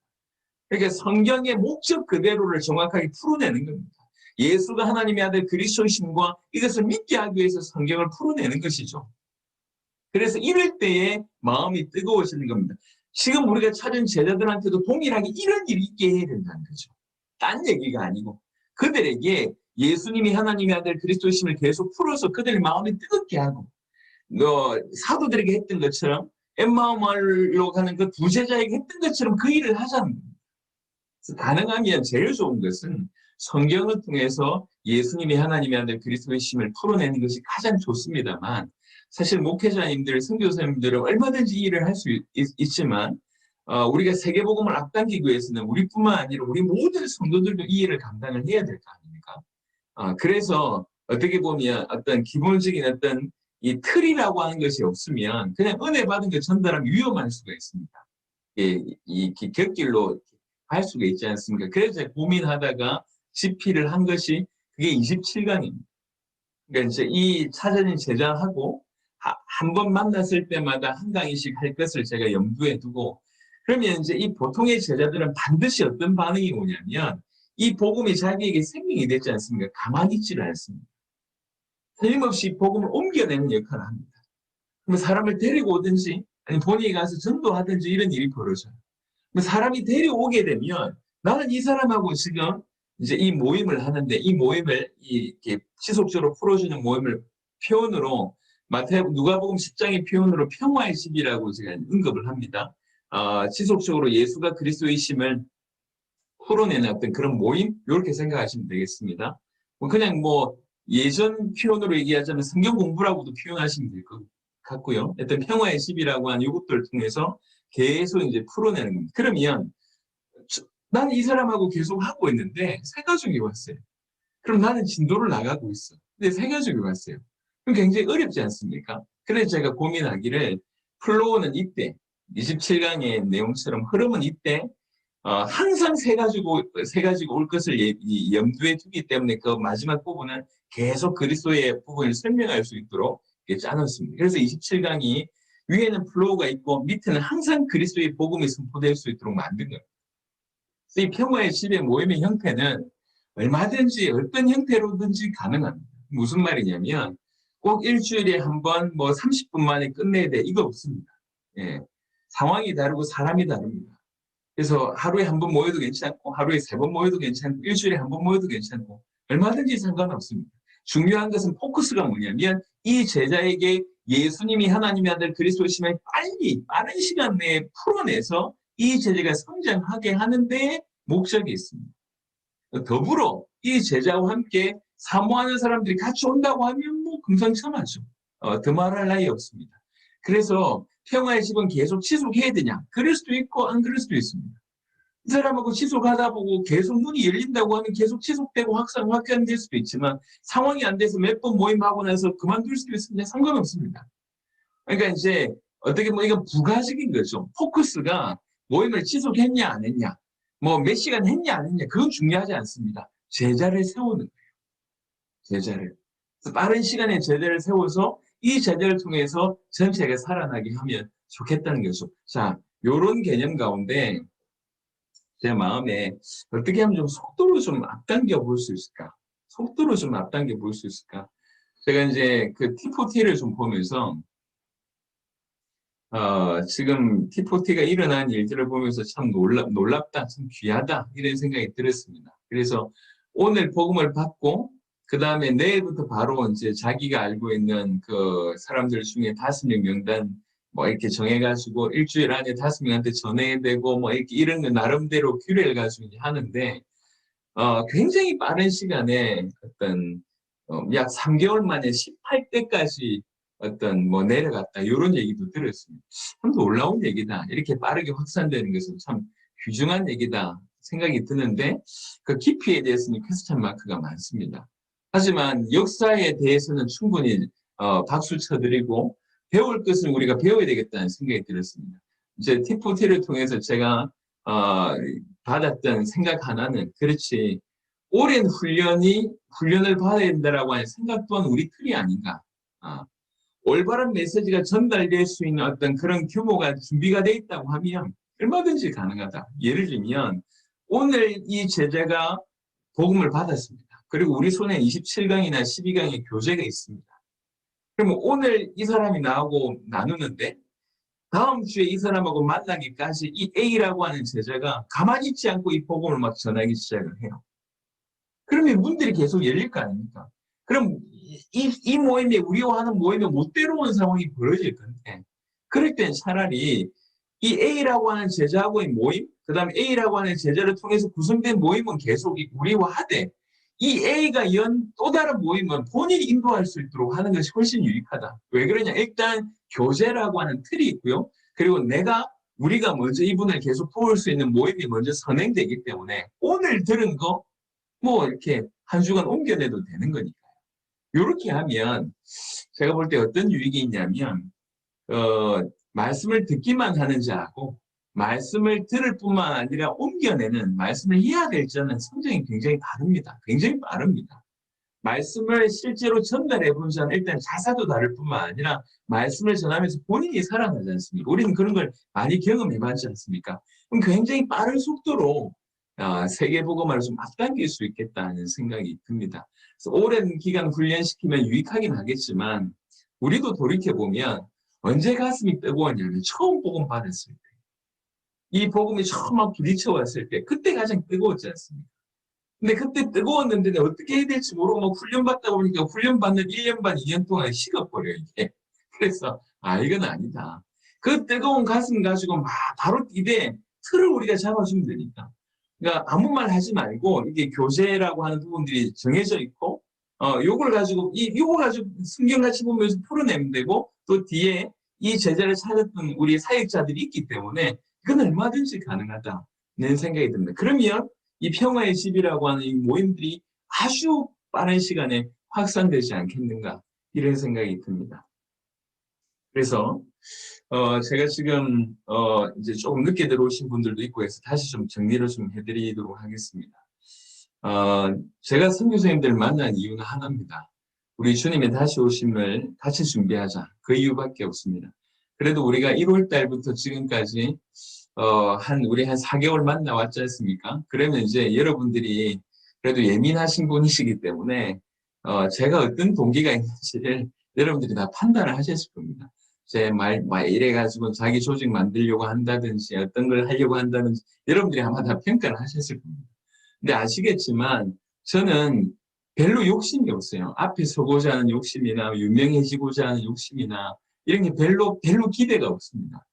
그러니까 성경의 목적 그대로를 정확하게 풀어내는 겁니다. 예수가 하나님의 아들 그리스도이심과 이것을 믿게 하기 위해서 성경을 풀어내는 것이죠. 그래서 이럴 때에 마음이 뜨거워지는 겁니다. 지금 우리가 찾은 제자들한테도 동일하게 이런 일이 있게 해야 된다는 거죠. 딴 얘기가 아니고 그들에게 예수님이 하나님의 아들 그리스도이심을 계속 풀어서 그들의 마음이 뜨겁게 하고 사도들에게 했던 것처럼 엠마오마을로 가는 그 두 제자에게 했던 것처럼 그 일을 하자는 겁니다. 가능하면 제일 좋은 것은 성경을 통해서 예수님이 하나님의 아들 그리스도의 심을 풀어내는 것이 가장 좋습니다만 사실 목회자님들, 선교사님들은 얼마든지 이 일을 할 수 있지만 우리가 세계복음을 앞당기기 위해서는 우리뿐만 아니라 우리 모든 성도들도 이 일을 감당을 해야 될 거 아닙니까? 그래서 어떻게 보면 어떤 기본적인 어떤 이 틀이라고 하는 것이 없으면 그냥 은혜 받은 것 전달하면 위험할 수가 있습니다. 이 곁길로 할 수가 있지 않습니까? 그래서 고민하다가 집필을 한 것이 그게 27강입니다. 그러니까 이제 이 찾아낸 제자하고 한 번 만났을 때마다 한 강의씩 할 것을 제가 염두에 두고 그러면 이제 이 보통의 제자들은 반드시 어떤 반응이 오냐면 이 복음이 자기에게 생명이 되지 않습니까? 가만히 있지를 않습니다. 틀림없이 복음을 옮겨내는 역할을 합니다. 그럼 사람을 데리고 오든지 아니 본인이 가서 전도하든지 이런 일이 벌어져요. 사람이 데려오게 되면 나는 이 사람하고 지금 이제 이 모임을 하는데 이 모임을 이렇게 지속적으로 풀어주는 모임을 표현으로 누가복음 10장의 표현으로 평화의 집이라고 제가 언급을 합니다. 지속적으로 예수가 그리스도이심을 풀어내는 어떤 그런 모임 이렇게 생각하시면 되겠습니다. 그냥 예전 표현으로 얘기하자면 성경 공부라고도 표현하시면 될 것 같고요. 어떤 평화의 집이라고 하는 이것들을 통해서 계속 이제 풀어내는 겁니다. 그러면 나는 이 사람하고 계속 하고 있는데 새 가족이 왔어요. 그럼 나는 진도를 나가고 있어. 근데 새 가족이 왔어요. 그럼 굉장히 어렵지 않습니까? 그래서 제가 고민하기를 플로우는 이때 27강의 내용처럼 흐름은 이때 항상 새 가지고 올 것을 염두에 두기 때문에 그 마지막 부분은 계속 그리스도의 부분을 설명할 수 있도록 짜놨습니다. 그래서 27강이 위에는 플로우가 있고 밑에는 항상 그리스도의 복음이 선포될 수 있도록 만든 겁니다. 이 평화의 집의 모임의 형태는 얼마든지 어떤 형태로든지 가능합니다. 무슨 말이냐면 꼭 일주일에 한 번 30분 만에 끝내야 돼 이거 없습니다. 상황이 다르고 사람이 다릅니다. 그래서 하루에 한 번 모여도 괜찮고 하루에 3번 모여도 괜찮고 일주일에 한 번 모여도 괜찮고 얼마든지 상관없습니다. 중요한 것은 포커스가 뭐냐면 이 제자에게 예수님이 하나님의 아들 그리스도이심을 빠른 시간 내에 풀어내서 이 제자가 성장하게 하는 데 목적이 있습니다. 더불어 이 제자와 함께 사모하는 사람들이 같이 온다고 하면 금상첨화죠. 더 말할 나위 없습니다. 그래서 평화의 집은 계속 지속해야 되냐? 그럴 수도 있고 안 그럴 수도 있습니다. 이 사람하고 지속하다 보고 계속 문이 열린다고 하면 계속 지속되고 확장될 수도 있지만 상황이 안 돼서 몇 번 모임하고 나서 그만둘 수도 있습니다. 상관없습니다. 그러니까 이제 어떻게 보면 이건 부가적인 거죠. 포커스가 모임을 지속했냐 안 했냐 몇 시간 했냐 안 했냐 그건 중요하지 않습니다. 제자를 세우는 거예요. 제자를. 빠른 시간에 제자를 세워서 이 제자를 통해서 전체가 살아나게 하면 좋겠다는 거죠. 자, 요런 개념 가운데 제 마음에 어떻게 하면 좀 속도로 좀 앞당겨 볼 수 있을까? 속도로 좀 앞당겨 볼 수 있을까? 제가 이제 그 T4T를 좀 보면서, 지금 T4T가 일어난 일들을 보면서 참 놀랍다, 참 귀하다, 이런 생각이 들었습니다. 그래서 오늘 복음을 받고, 그 다음에 내일부터 바로 이제 자기가 알고 있는 그 사람들 중에 5명 명단 뭐 이렇게 정해가지고 일주일 안에 5명한테 전해야 되고 뭐 이렇게 이런 거 나름대로 규례를 가지고 이제 하는데, 굉장히 빠른 시간에 어떤 약 3개월 만에 18대까지 어떤 뭐 내려갔다 이런 얘기도 들었습니다. 참 놀라운 얘기다. 이렇게 빠르게 확산되는 것은 참 귀중한 얘기다 생각이 드는데 그 깊이에 대해서는 퀘스천 마크가 많습니다. 하지만 역사에 대해서는 충분히 박수 쳐드리고 배울 것은 우리가 배워야 되겠다는 생각이 들었습니다. 이제 T4T를 통해서 제가 어, 받았던 생각 하나는 그렇지 오랜 훈련을 받아야 된다라고 하는 생각 또한 우리 틀이 아닌가. 아, 올바른 메시지가 전달될 수 있는 어떤 그런 규모가 준비가 돼 있다고 하면 얼마든지 가능하다. 예를 들면 오늘 이 제자가 복음을 받았습니다. 그리고 우리 손에 27강이나 12강의 교재가 있습니다. 그러면 오늘 이 사람이 나하고 나누는데 다음 주에 이 사람하고 만나기까지 이 A라고 하는 제자가 가만히 있지 않고 이 복음을 막 전하기 시작을 해요. 그러면 문들이 계속 열릴 거 아닙니까? 그럼 이 모임에 우리와 하는 모임에 못 데려오는 상황이 벌어질 건데 그럴 땐 차라리 이 A라고 하는 제자하고의 모임, 그 다음에 A라고 하는 제자를 통해서 구성된 모임은 계속 우리와 하되 이 A가 연 또 다른 모임은 본인이 인도할 수 있도록 하는 것이 훨씬 유익하다. 왜 그러냐? 일단 교제라고 하는 틀이 있고요. 그리고 우리가 먼저 이분을 계속 도울 수 있는 모임이 먼저 선행되기 때문에 오늘 들은 거 뭐 이렇게 한 주간 옮겨내도 되는 거니까요. 이렇게 하면 제가 볼 때 어떤 유익이 있냐면 말씀을 듣기만 하는 자하고 말씀을 들을 뿐만 아니라 옮겨내는 말씀을 해야 될 자는 성장이 굉장히 다릅니다. 굉장히 빠릅니다. 말씀을 실제로 전달해 본 자는 일단 자사도 다를 뿐만 아니라 말씀을 전하면서 본인이 살아나지 않습니까? 우리는 그런 걸 많이 경험해 봤지 않습니까? 그럼 굉장히 빠른 속도로 세계복음화를 좀 앞당길 수 있겠다는 생각이 듭니다. 그래서 오랜 기간 훈련시키면 유익하긴 하겠지만 우리도 돌이켜보면 언제 가슴이 뜨거웠냐면 처음 복음 받았을 때. 이 복음이 처음 막 부딪혀왔을 때 그때 가장 뜨거웠지 않습니까? 근데 그때 뜨거웠는데 어떻게 해야 될지 모르고 막 훈련받다 보니까 훈련받는 1년 반, 2년 동안 식어버려, 이게. 그래서, 이건 아니다. 그 뜨거운 가슴 가지고 막 바로 입에 틀을 우리가 잡아주면 되니까. 그러니까 아무 말 하지 말고 이게 교제라고 하는 부분들이 정해져 있고, 요거 가지고 성경같이 보면서 풀어내면 되고, 또 뒤에 이 제자를 찾았던 우리 사역자들이 있기 때문에 이건 얼마든지 가능하다는 생각이 듭니다. 그러면 이 평화의 집이라고 하는 이 모임들이 아주 빠른 시간에 확산되지 않겠는가 이런 생각이 듭니다. 그래서 제가 지금 이제 조금 늦게 들어오신 분들도 있고 해서 다시 좀 정리를 좀 해드리도록 하겠습니다. 제가 선교 선생님들 만난 이유는 하나입니다. 우리 주님의 다시 오심을 같이 준비하자. 그 이유밖에 없습니다. 그래도 우리가 1월 달부터 지금까지 우리 한 4개월 만나왔지 않습니까? 그러면 이제 여러분들이 그래도 예민하신 분이시기 때문에 제가 어떤 동기가 있는지를 여러분들이 다 판단을 하셨을 겁니다. 제 말 이래가지고 자기 조직 만들려고 한다든지 어떤 걸 하려고 한다든지 여러분들이 아마 다 평가를 하셨을 겁니다. 근데 아시겠지만 저는 별로 욕심이 없어요. 앞에 서고자 하는 욕심이나 유명해지고자 하는 욕심이나 이런 게 별로 기대가 없습니다.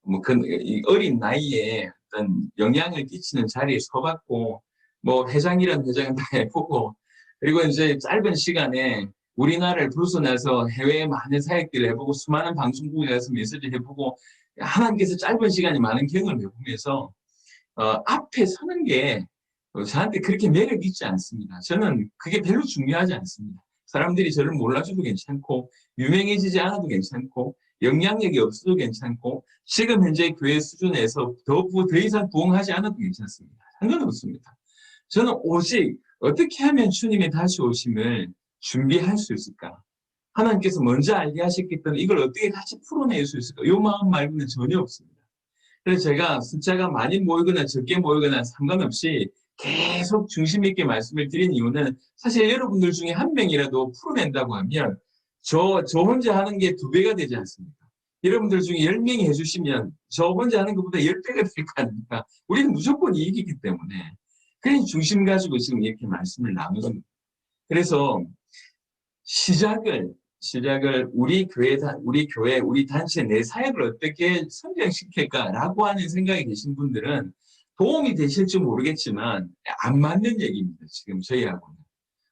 뭐, 이 어린 나이에 어떤 영향을 끼치는 자리에 서봤고, 뭐, 회장이란 회장은 다 해보고, 그리고 이제 짧은 시간에 우리나라를 벗어나서 해외에 많은 사역들을 해보고, 수많은 방송국에 가서 메시지를 해보고, 하나님께서 짧은 시간에 많은 경험을 해보면서, 앞에 서는 게 저한테 그렇게 매력이 있지 않습니다. 저는 그게 별로 중요하지 않습니다. 사람들이 저를 몰라줘도 괜찮고, 유명해지지 않아도 괜찮고, 영향력이 없어도 괜찮고, 지금 현재 교회 수준에서 더 이상 부흥하지 않아도 괜찮습니다. 상관없습니다. 저는 오직 어떻게 하면 주님의 다시 오심을 준비할 수 있을까? 하나님께서 먼저 알게 하셨기 때문에 이걸 어떻게 다시 풀어낼 수 있을까? 이 마음 말고는 전혀 없습니다. 그래서 제가 숫자가 많이 모이거나 적게 모이거나 상관없이 계속 중심 있게 말씀을 드린 이유는 사실 여러분들 중에 한 명이라도 풀어낸다고 하면 저 혼자 하는 게 2배가 되지 않습니까? 여러분들 중에 10명이 해주시면 저 혼자 하는 것보다 10배가 될 거 아닙니까? 우리는 무조건 이기기 때문에. 그래서 중심 가지고 지금 이렇게 말씀을 나누는 거예요. 그래서 시작을 우리 교회, 우리 단체 내 사역을 어떻게 성장시킬까라고 하는 생각이 계신 분들은 도움이 되실지 모르겠지만 안 맞는 얘기입니다. 지금 저희하고는.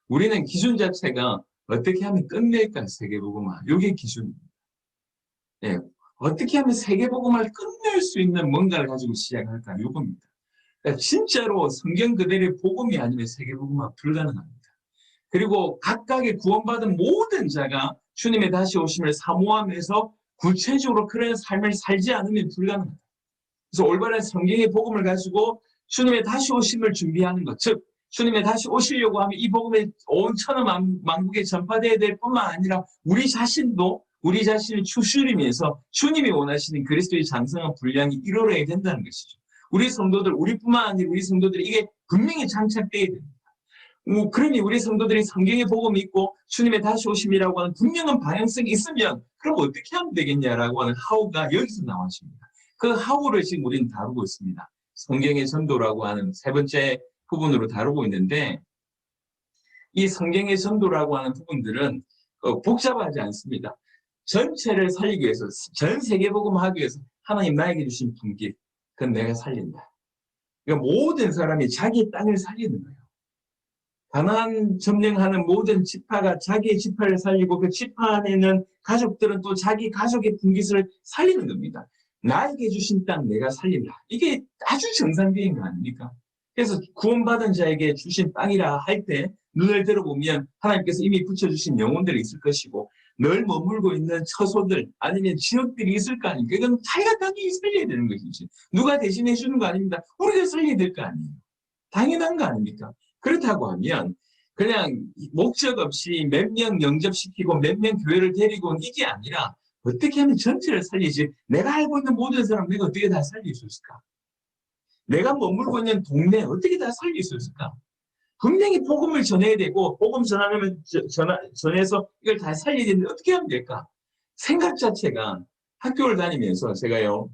우리는 기준 자체가 어떻게 하면 끝낼까 세계복음화. 이게 기준입니다. 예, 어떻게 하면 세계복음화를 끝낼 수 있는 뭔가를 가지고 시작할까 이겁니다. 그러니까 진짜로 성경 그대로의 복음이 아니면 세계복음화 불가능합니다. 그리고 각각의 구원받은 모든 자가 주님의 다시 오심을 사모하면서 구체적으로 그런 삶을 살지 않으면 불가능합니다. 그래서 올바른 성경의 복음을 가지고 주님의 다시 오심을 준비하는 것, 즉 주님의 다시 오시려고 하면 이 복음이 온 천하만국에 전파되어야 될 뿐만 아니라 우리 자신도 우리 자신을 추스리면서 주님이 원하시는 그리스도의 장성한 분량이 이루어야 된다는 것이죠. 우리 성도들, 우리뿐만 아니라 우리 성도들이 이게 분명히 장착되어야 됩니다. 그러니 우리 성도들이 성경의 복음이 있고 주님의 다시 오심이라고 하는 분명한 방향성이 있으면 그럼 어떻게 하면 되겠냐라고 하는 하우가 여기서 나와집니다. 그 하우를 지금 우리는 다루고 있습니다. 성경의 전도라고 하는 세 번째 부분으로 다루고 있는데 이 성경의 전도라고 하는 부분들은 복잡하지 않습니다. 전체를 살리기 위해서 전 세계 복음하기 위해서 하나님 나에게 주신 분깃 그건 내가 살린다. 그러니까 모든 사람이 자기 땅을 살리는 거예요. 가나안 점령하는 모든 지파가 자기의 지파를 살리고 그 지파 안에는 가족들은 또 자기 가족의 분깃을 살리는 겁니다. 나에게 주신 땅 내가 살린다. 이게 아주 정상적인 거 아닙니까? 그래서 구원받은 자에게 주신 땅이라 할 때 눈을 들어보면 하나님께서 이미 붙여주신 영혼들이 있을 것이고 늘 머물고 있는 처소들 아니면 지역들이 있을 거 아닙니까? 이건 자기가 당연히 살려야 되는 것이지. 누가 대신해 주는 거 아닙니다. 우리가 살려야 될 거 아니에요. 당연한 거 아닙니까? 그렇다고 하면 그냥 목적 없이 몇 명 영접시키고 몇 명 교회를 데리고 온 이게 아니라 어떻게 하면 전체를 살리지? 내가 알고 있는 모든 사람 내가 어떻게 다 살릴 수 있을까? 내가 머물고 있는 동네 어떻게 다 살릴 수 있을까? 분명히 복음을 전해야 되고 복음 전하면 전해서 이걸 다 살려야 되는데 어떻게 하면 될까? 생각 자체가 학교를 다니면서 제가요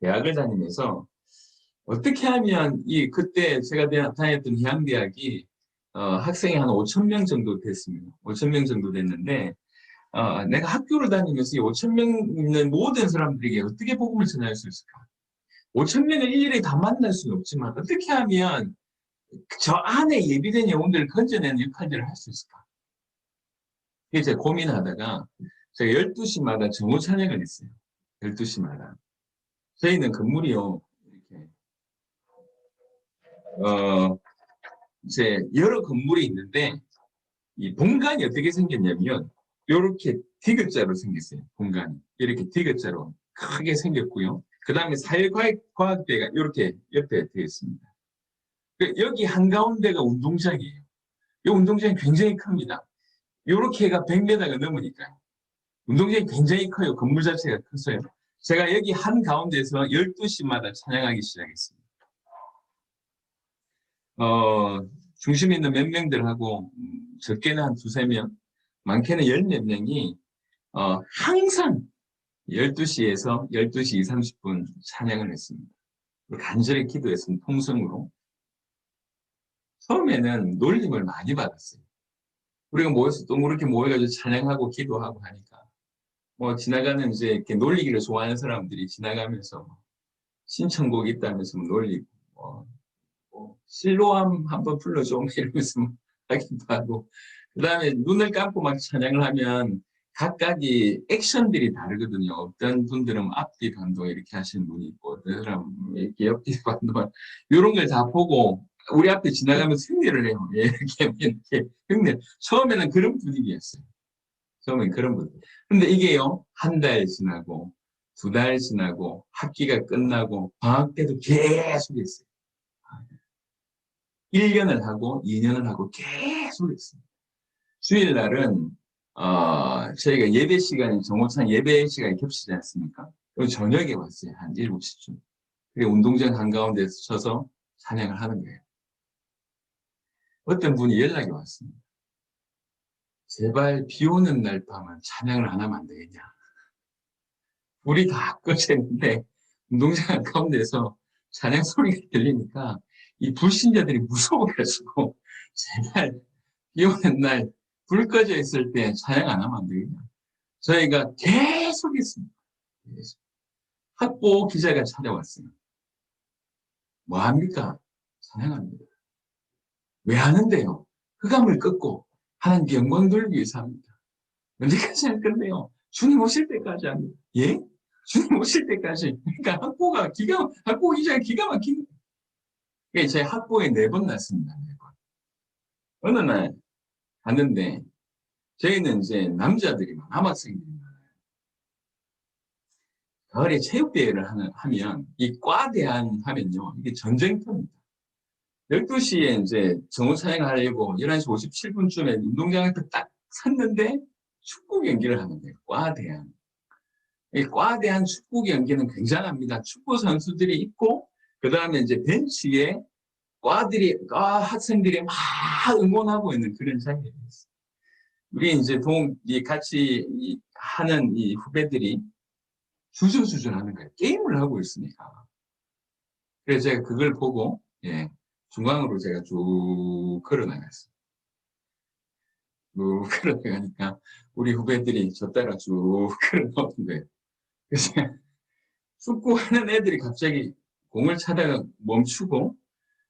대학을 다니면서 어떻게 하면 그때 제가 다녔던 희양대학이 학생이 한 5천 명 정도 됐습니다. 5천 명 정도 됐는데 내가 학교를 다니면서 이 5천 명 있는 모든 사람들에게 어떻게 복음을 전할 수 있을까? 5천 명을 일일이 다 만날 수는 없지만 어떻게 하면 저 안에 예비된 영혼들을 건져내는 역할들을 할 수 있을까? 이제 고민하다가 제가 12시마다 정오 찬양을 했어요. 12시마다. 저희는 건물이요. 이렇게 이제 여러 건물이 있는데 이 본관이 어떻게 생겼냐면 이렇게 디귿자로 생겼어요. 본관이 이렇게 디귿자로 크게 생겼고요. 그 다음에 사회과학대가 이렇게 옆에 되어 있습니다. 여기 한가운데가 운동장이에요. 이 운동장이 굉장히 큽니다. 이렇게가 100m가 넘으니까요. 운동장이 굉장히 커요. 건물 자체가 커서요. 제가 여기 한가운데서 12시마다 찬양하기 시작했습니다. 중심에 있는 몇 명들하고 적게는 한 2~3명, 많게는 10몇 명이 항상 12시에서 12시 30분 찬양을 했습니다. 간절히 기도했습니다. 통성으로. 처음에는 놀림을 많이 받았어요. 우리가 모여서 또 이렇게 모여가지고 찬양하고 기도하고 하니까 지나가는 이제 이렇게 놀리기를 좋아하는 사람들이 지나가면서 신청곡 있다면서 놀리고 실로암 한번 불러줘 이러면서 하기도 하고 그 다음에 눈을 감고 막 찬양을 하면 각각이 액션들이 다르거든요. 어떤 분들은 앞뒤 반동 이렇게 하시는 분이 있고 어떤 사람은 이렇게 옆뒤 반동 이런 걸 다 보고 우리 앞에 지나가면서 흉내를 내요. 이렇게 흉내. 처음에는 그런 분위기였어요. 처음엔 그런 분위기. 근데 이게요, 한 달 지나고 2달 지나고 학기가 끝나고 방학 때도 계속 했어요. 1년을 하고 2년을 하고 계속 했어요. 주일날은 저희가 예배 시간이 정오찬 예배 시간이 겹치지 않습니까? 저녁에 왔어요. 한 7시쯤. 그리고 운동장 한가운데서 쳐서 찬양을 하는 거예요. 어떤 분이 연락이 왔습니다. 제발 비 오는 날 밤은 찬양을 안 하면 안 되겠냐. 불이 다 꺼져 있는데 운동장 가운데서 찬양 소리가 들리니까 이 불신자들이 무서워가지고 제발 비 오는 날 불 꺼져 있을 때 찬양 안 하면 안 되겠냐. 저희가 계속 했습니다. 계속. 학보 기자가 찾아왔어요. 뭐 합니까? 찬양합니다. 왜 하는데요? 흑암을 끊고 하나님께 영광 돌리기 위해서 합니다. 언제까지 할 건데요? 주님 오실 때까지 합니다. 예? 주님 오실 때까지. 그러니까 학보 기자가 기가 막힌 거예요. 제 학보에 4번 났습니다. 4번. 어느 날 갔는데 저희는 이제 남자들이 남학생들이 많아요. 가을에 체육대회를 하면 이 과대항 하면요. 이게 전쟁터입니다. 12시에 이제 정오 찬양을 하려고 11시 57분쯤에 운동장에 딱 섰는데 축구 경기를 하는데 과대항. 이 과대항 축구 경기는 굉장합니다. 축구 선수들이 있고 그 다음에 이제 벤치에 과 학생들이 막 응원하고 있는 그런 장면이었어요. 우리 이제 같이 하는 이 후배들이 주저주저 하는 거예요. 게임을 하고 있으니까. 그래서 제가 그걸 보고, 예, 중앙으로 제가 쭉 걸어 나갔어요. 쭉 걸어 나가니까 우리 후배들이 저 따라 쭉 걸어 나오는 거예요. 그래서 축구하는 애들이 갑자기 공을 차다가 멈추고,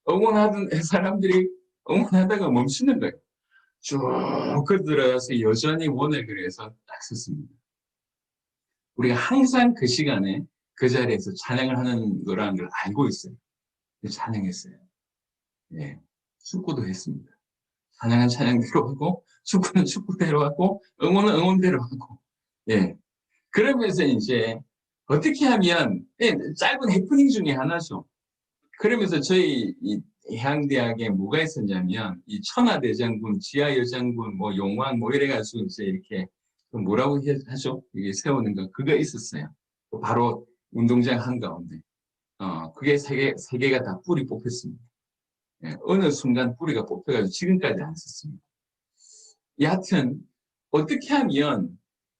응원하던 사람들이 응원하다가 멈추는 거예요. 쭉 걸어들어가서 여전히 원을 그려서 딱 섰습니다. 우리가 항상 그 시간에 그 자리에서 찬양을 하는 거라는 걸 알고 있어요. 찬양했어요. 예, 축구도 했습니다. 찬양은 찬양대로 하고, 축구는 축구대로 하고, 응원은 응원대로 하고, 예. 그러면서 이제 어떻게 하면, 예, 짧은 해프닝 중에 하나죠. 그러면서 저희 이 해양대학에 뭐가 있었냐면, 이 천하대장군, 지하여장군, 뭐 용왕, 뭐 이래가지고 이제 이렇게 뭐라고 하죠? 이게 세우는 거, 그거 있었어요. 바로 운동장 한가운데. 그게 세 개가 다 뿔이 뽑혔습니다. 예, 어느 순간 뿌리가 뽑혀가지고 지금까지 안 썼습니다. 여하튼 어떻게 하면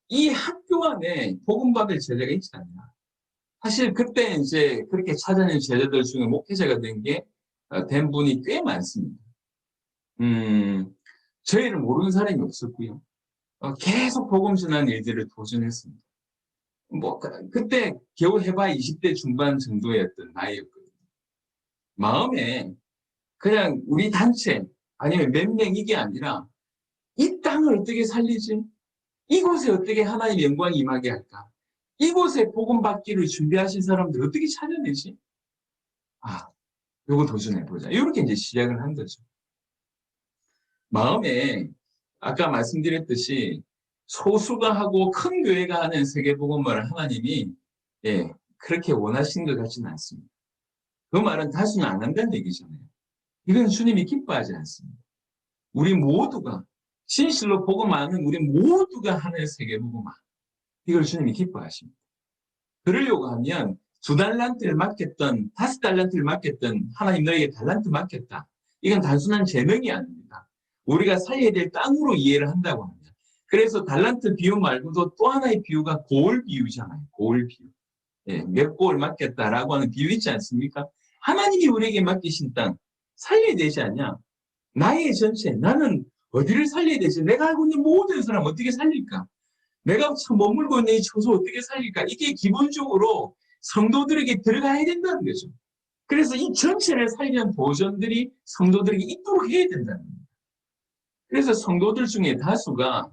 이 학교 안에 복음받을 제자가 있지 않나. 사실 그때 이제 그렇게 찾아낸 제자들 중에 목회자가 된 분이 꽤 많습니다. 저희를 모르는 사람이 없었고요. 계속 복음 전하는 일들을 도전했습니다. 뭐 그때 겨우 해봐 20대 중반 정도였던 나이였거든요. 마음에 그냥 우리 단체 아니면 몇 명 이게 아니라 이 땅을 어떻게 살리지? 이곳에 어떻게 하나님의 영광이 임하게 할까? 이곳에 복음 받기를 준비하신 사람들 어떻게 찾아내지? 요거 도전해보자. 이렇게 이제 시작을 한 거죠. 마음에 아까 말씀드렸듯이 소수가 하고 큰 교회가 하는 세계복음을 하나님이 그렇게 원하시는 것 같지는 않습니다. 그 말은 다수는 안 한다는 얘기잖아요. 이건 주님이 기뻐하지 않습니다. 우리 모두가 진실로 복음하는 우리 모두가 하나의 세계복음화. 이걸 주님이 기뻐하십니다. 그러려고 하면 2달란트를 맡겼던 5달란트를 맡겼던 하나님 너에게 달란트 맡겼다. 이건 단순한 재능이 아닙니다. 우리가 살려야 될 땅으로 이해를 한다고 합니다. 그래서 달란트 비유 말고도 또 하나의 비유가 고을 비유잖아요. 고을 비유. 몇 고을 맡겼다라고 하는 비유 있지 않습니까? 하나님이 우리에게 맡기신 땅 살려야 되지 않냐? 나의 전체, 나는 어디를 살려야 되지? 내가 알고 있는 모든 사람 어떻게 살릴까? 내가 머물고 있는 이 처소 어떻게 살릴까? 이게 기본적으로 성도들에게 들어가야 된다는 거죠. 그래서 이 전체를 살리는 도전들이 성도들에게 있도록 해야 된다는 겁니다. 그래서 성도들 중에 다수가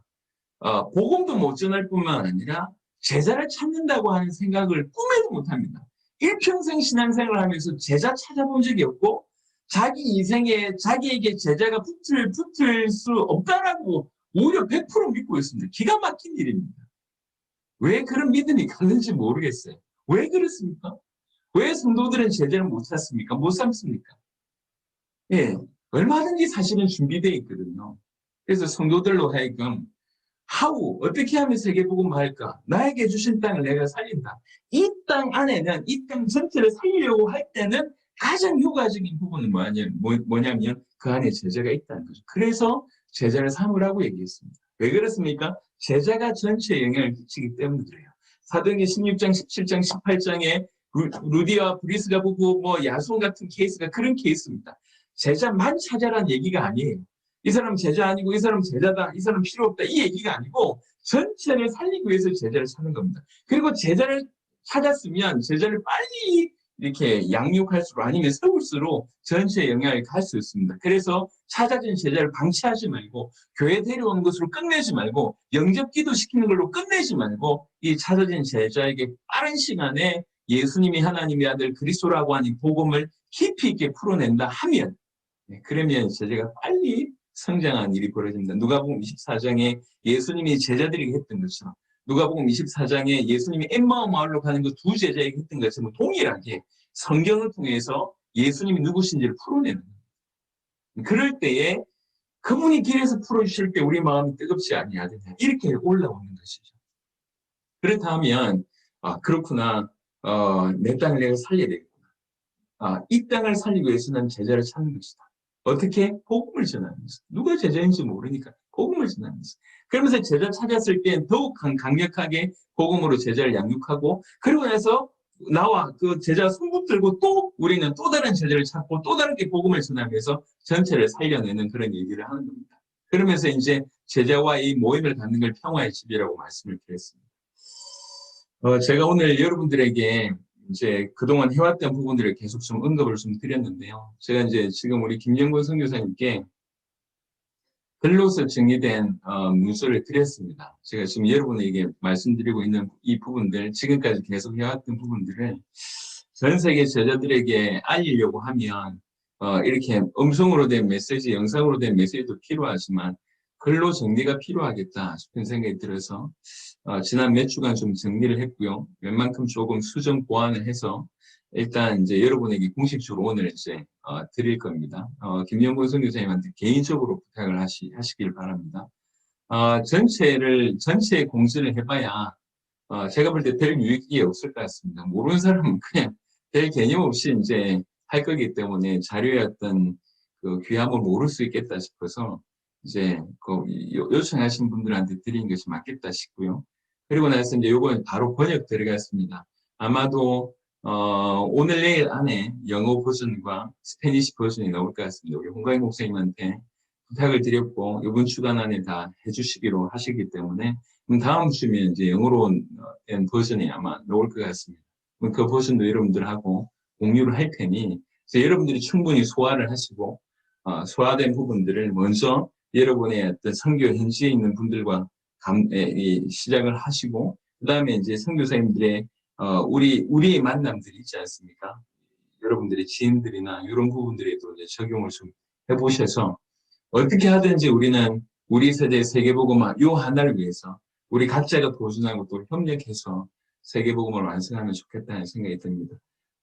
복음도 못 전할 뿐만 아니라 제자를 찾는다고 하는 생각을 꿈에도 못합니다. 일평생 신앙생활을 하면서 제자 찾아본 적이 없고 자기 인생에 자기에게 제자가 붙을 수 없다라고 오히려 100% 믿고 있습니다. 기가 막힌 일입니다. 왜 그런 믿음이 갔는지 모르겠어요. 왜 그렇습니까? 왜 성도들은 제자를 못 찾습니까? 못 삼습니까? 예, 얼마든지 사실은 준비되어 있거든요. 그래서 성도들로 하여금 어떻게 하면 세계복음을 할까? 나에게 주신 땅을 내가 살린다. 이 땅 안에는 이 땅 전체를 살리려고 할 때는 가장 효과적인 부분은 뭐냐면 그 안에 제자가 있다는 거죠. 그래서 제자를 삼으라고 얘기했습니다. 왜 그렇습니까? 제자가 전체에 영향을 끼치기 때문에 그래요. 사도행전 16장, 17장, 18장에 루디와 브리스가 보고 뭐 야손 같은 케이스가 그런 케이스입니다. 제자만 찾아라는 얘기가 아니에요. 이 사람 제자 아니고 이 사람 제자다, 이 사람 필요 없다 이 얘기가 아니고 전체를 살리기 위해서 제자를 찾는 겁니다. 그리고 제자를 찾았으면 제자를 빨리 이렇게 양육할수록 아니면 세울수록 전체에 영향을 갈 수 있습니다. 그래서 찾아진 제자를 방치하지 말고 교회 데려오는 것으로 끝내지 말고 영접기도 시키는 걸로 끝내지 말고 이 찾아진 제자에게 빠른 시간에 예수님이 하나님의 아들 그리스도라고 하는 복음을 깊이 있게 풀어낸다 하면 그러면 제자가 빨리 성장한 일이 벌어집니다. 누가복음 24장에 예수님이 제자들에게 했던 것처럼 누가복음 24장에 예수님이 엠마오 마을로 가는 그 두 제자에게 했던 것처럼 동일하게 성경을 통해서 예수님이 누구신지를 풀어내는 거예요. 그럴 때에 그분이 길에서 풀어주실 때 우리 마음이 뜨겁지 아니하느냐 이렇게 올라오는 것이죠. 그렇다면 그렇구나. 내 땅을 내가 살려야 되겠구나. 이 땅을 살리기 위해서는 제자를 찾는 것이다. 어떻게? 복음을 전하면서. 누가 제자인지 모르니까 복음을 전하면서. 그러면서 제자 찾았을 때 더욱 강력하게 복음으로 제자를 양육하고 그리고 나서 나와 그 제자 손 붙들고 또 우리는 또 다른 제자를 찾고 또 다른 게 복음을 전하면서 전체를 살려내는 그런 얘기를 하는 겁니다. 그러면서 이제 제자와 이 모임을 갖는 걸 평화의 집이라고 말씀을 드렸습니다. 제가 오늘 여러분들에게 이제 그동안 해왔던 부분들을 계속 좀 언급을 좀 드렸는데요. 제가 이제 지금 우리 김영권 선교사님께 글로서 정리된 문서를 드렸습니다. 제가 지금 여러분에게 말씀드리고 있는 이 부분들, 지금까지 계속 해왔던 부분들을 전 세계 제자들에게 알리려고 하면 이렇게 음성으로 된 메시지, 영상으로 된 메시지도 필요하지만 글로 정리가 필요하겠다 싶은 생각이 들어서 지난 몇 주간 좀 정리를 했고요. 웬만큼 조금 수정 보완을 해서 일단 이제 여러분에게 공식적으로 오늘 이제 드릴 겁니다. 김영권 선교사님한테 개인적으로 부탁을 하시길 바랍니다. 전체에 공지를 해봐야 제가 볼 때 별 유익이 없을 것 같습니다. 모르는 사람은 그냥 별 개념 없이 이제 할 거기 때문에 자료의 어떤 그 귀함을 모를 수 있겠다 싶어서 이제 그 요청하신 분들한테 드리는 것이 맞겠다 싶고요. 그리고 나서 이제 요건 바로 번역 들어갔습니다. 아마도 오늘 내일 안에 영어 버전과 스페니시 버전이 나올 것 같습니다. 우리 홍가인 목사님한테 부탁을 드렸고 이번 주간 안에 다 해주시기로 하시기 때문에 다음 주면 이제 영어로 된 버전이 아마 나올 것 같습니다. 그 버전도 여러분들하고 공유를 할 테니 여러분들이 충분히 소화를 하시고 소화된 부분들을 먼저 여러분의 어떤 선교 현지에 있는 분들과 시작을 하시고 그 다음에 이제 선교사님들의 우리의 만남들이 있지 않습니까? 여러분들의 지인들이나 이런 부분들에도 이제 적용을 좀 해보셔서 어떻게 하든지 우리는 우리 세대 세계복음화 요 하나를 위해서 우리 각자가 도전하고 또 협력해서 세계복음을 완성하면 좋겠다는 생각이 듭니다.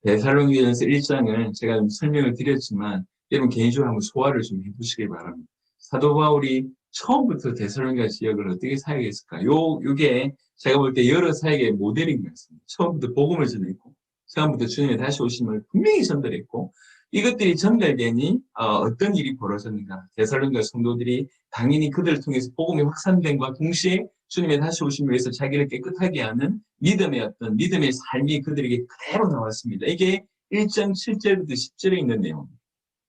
데살로니가서 1장을 제가 설명을 드렸지만 여러분 개인적으로 한번 소화를 좀 해보시기 바랍니다. 사도 바울이 처음부터 데살로니가 지역을 어떻게 사역했을까? 요게 제가 볼 때 여러 사역의 모델인 것 같습니다. 처음부터 복음을 전했고 처음부터 주님의 다시 오심을 분명히 전달했고 이것들이 전달되니 어떤 일이 벌어졌는가? 데살로니가 성도들이 당연히 그들을 통해서 복음이 확산된과 동시에 주님의 다시 오심을 위해서 자기를 깨끗하게 하는 믿음의 삶이 그들에게 그대로 나왔습니다. 이게 1장 7절부터 10절에 있는 내용입니다.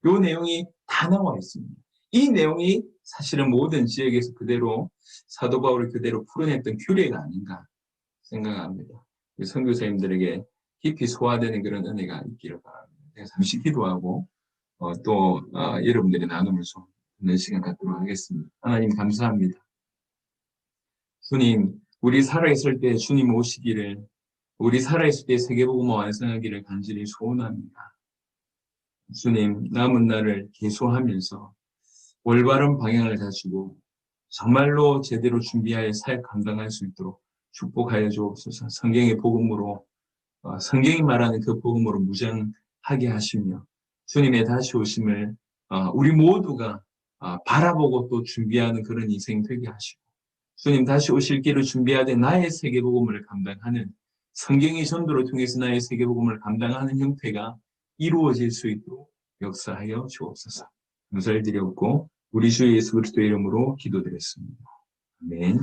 이 내용이 다 나와 있습니다. 이 내용이 사실은 모든 지역에서 그대로 사도 바울이 그대로 풀어냈던 규례가 아닌가 생각합니다. 선교사님들에게 깊이 소화되는 그런 은혜가 있기를 바랍니다. 잠시 기도하고 여러분들의 나눔을 좀 듣는 시간 갖도록 하겠습니다. 하나님 감사합니다. 주님, 우리 살아있을 때 주님 오시기를, 우리 살아있을 때 세계복음화 완성하기를 간절히 소원합니다. 주님, 남은 날을 계속하면서 올바른 방향을 가지고 정말로 제대로 준비하여 사역 감당할 수 있도록 축복하여 주옵소서. 성경의 복음으로 성경이 말하는 그 복음으로 무장하게 하시며 주님의 다시 오심을 우리 모두가 바라보고 또 준비하는 그런 인생 되게 하시고 주님 다시 오실 길을 준비하되 나의 세계복음을 감당하는 성경의 전도를 통해서 나의 세계복음을 감당하는 형태가 이루어질 수 있도록 역사하여 주옵소서. 감사를 드렸고 우리 주 예수 그리스도의 이름으로 기도드렸습니다. 아멘.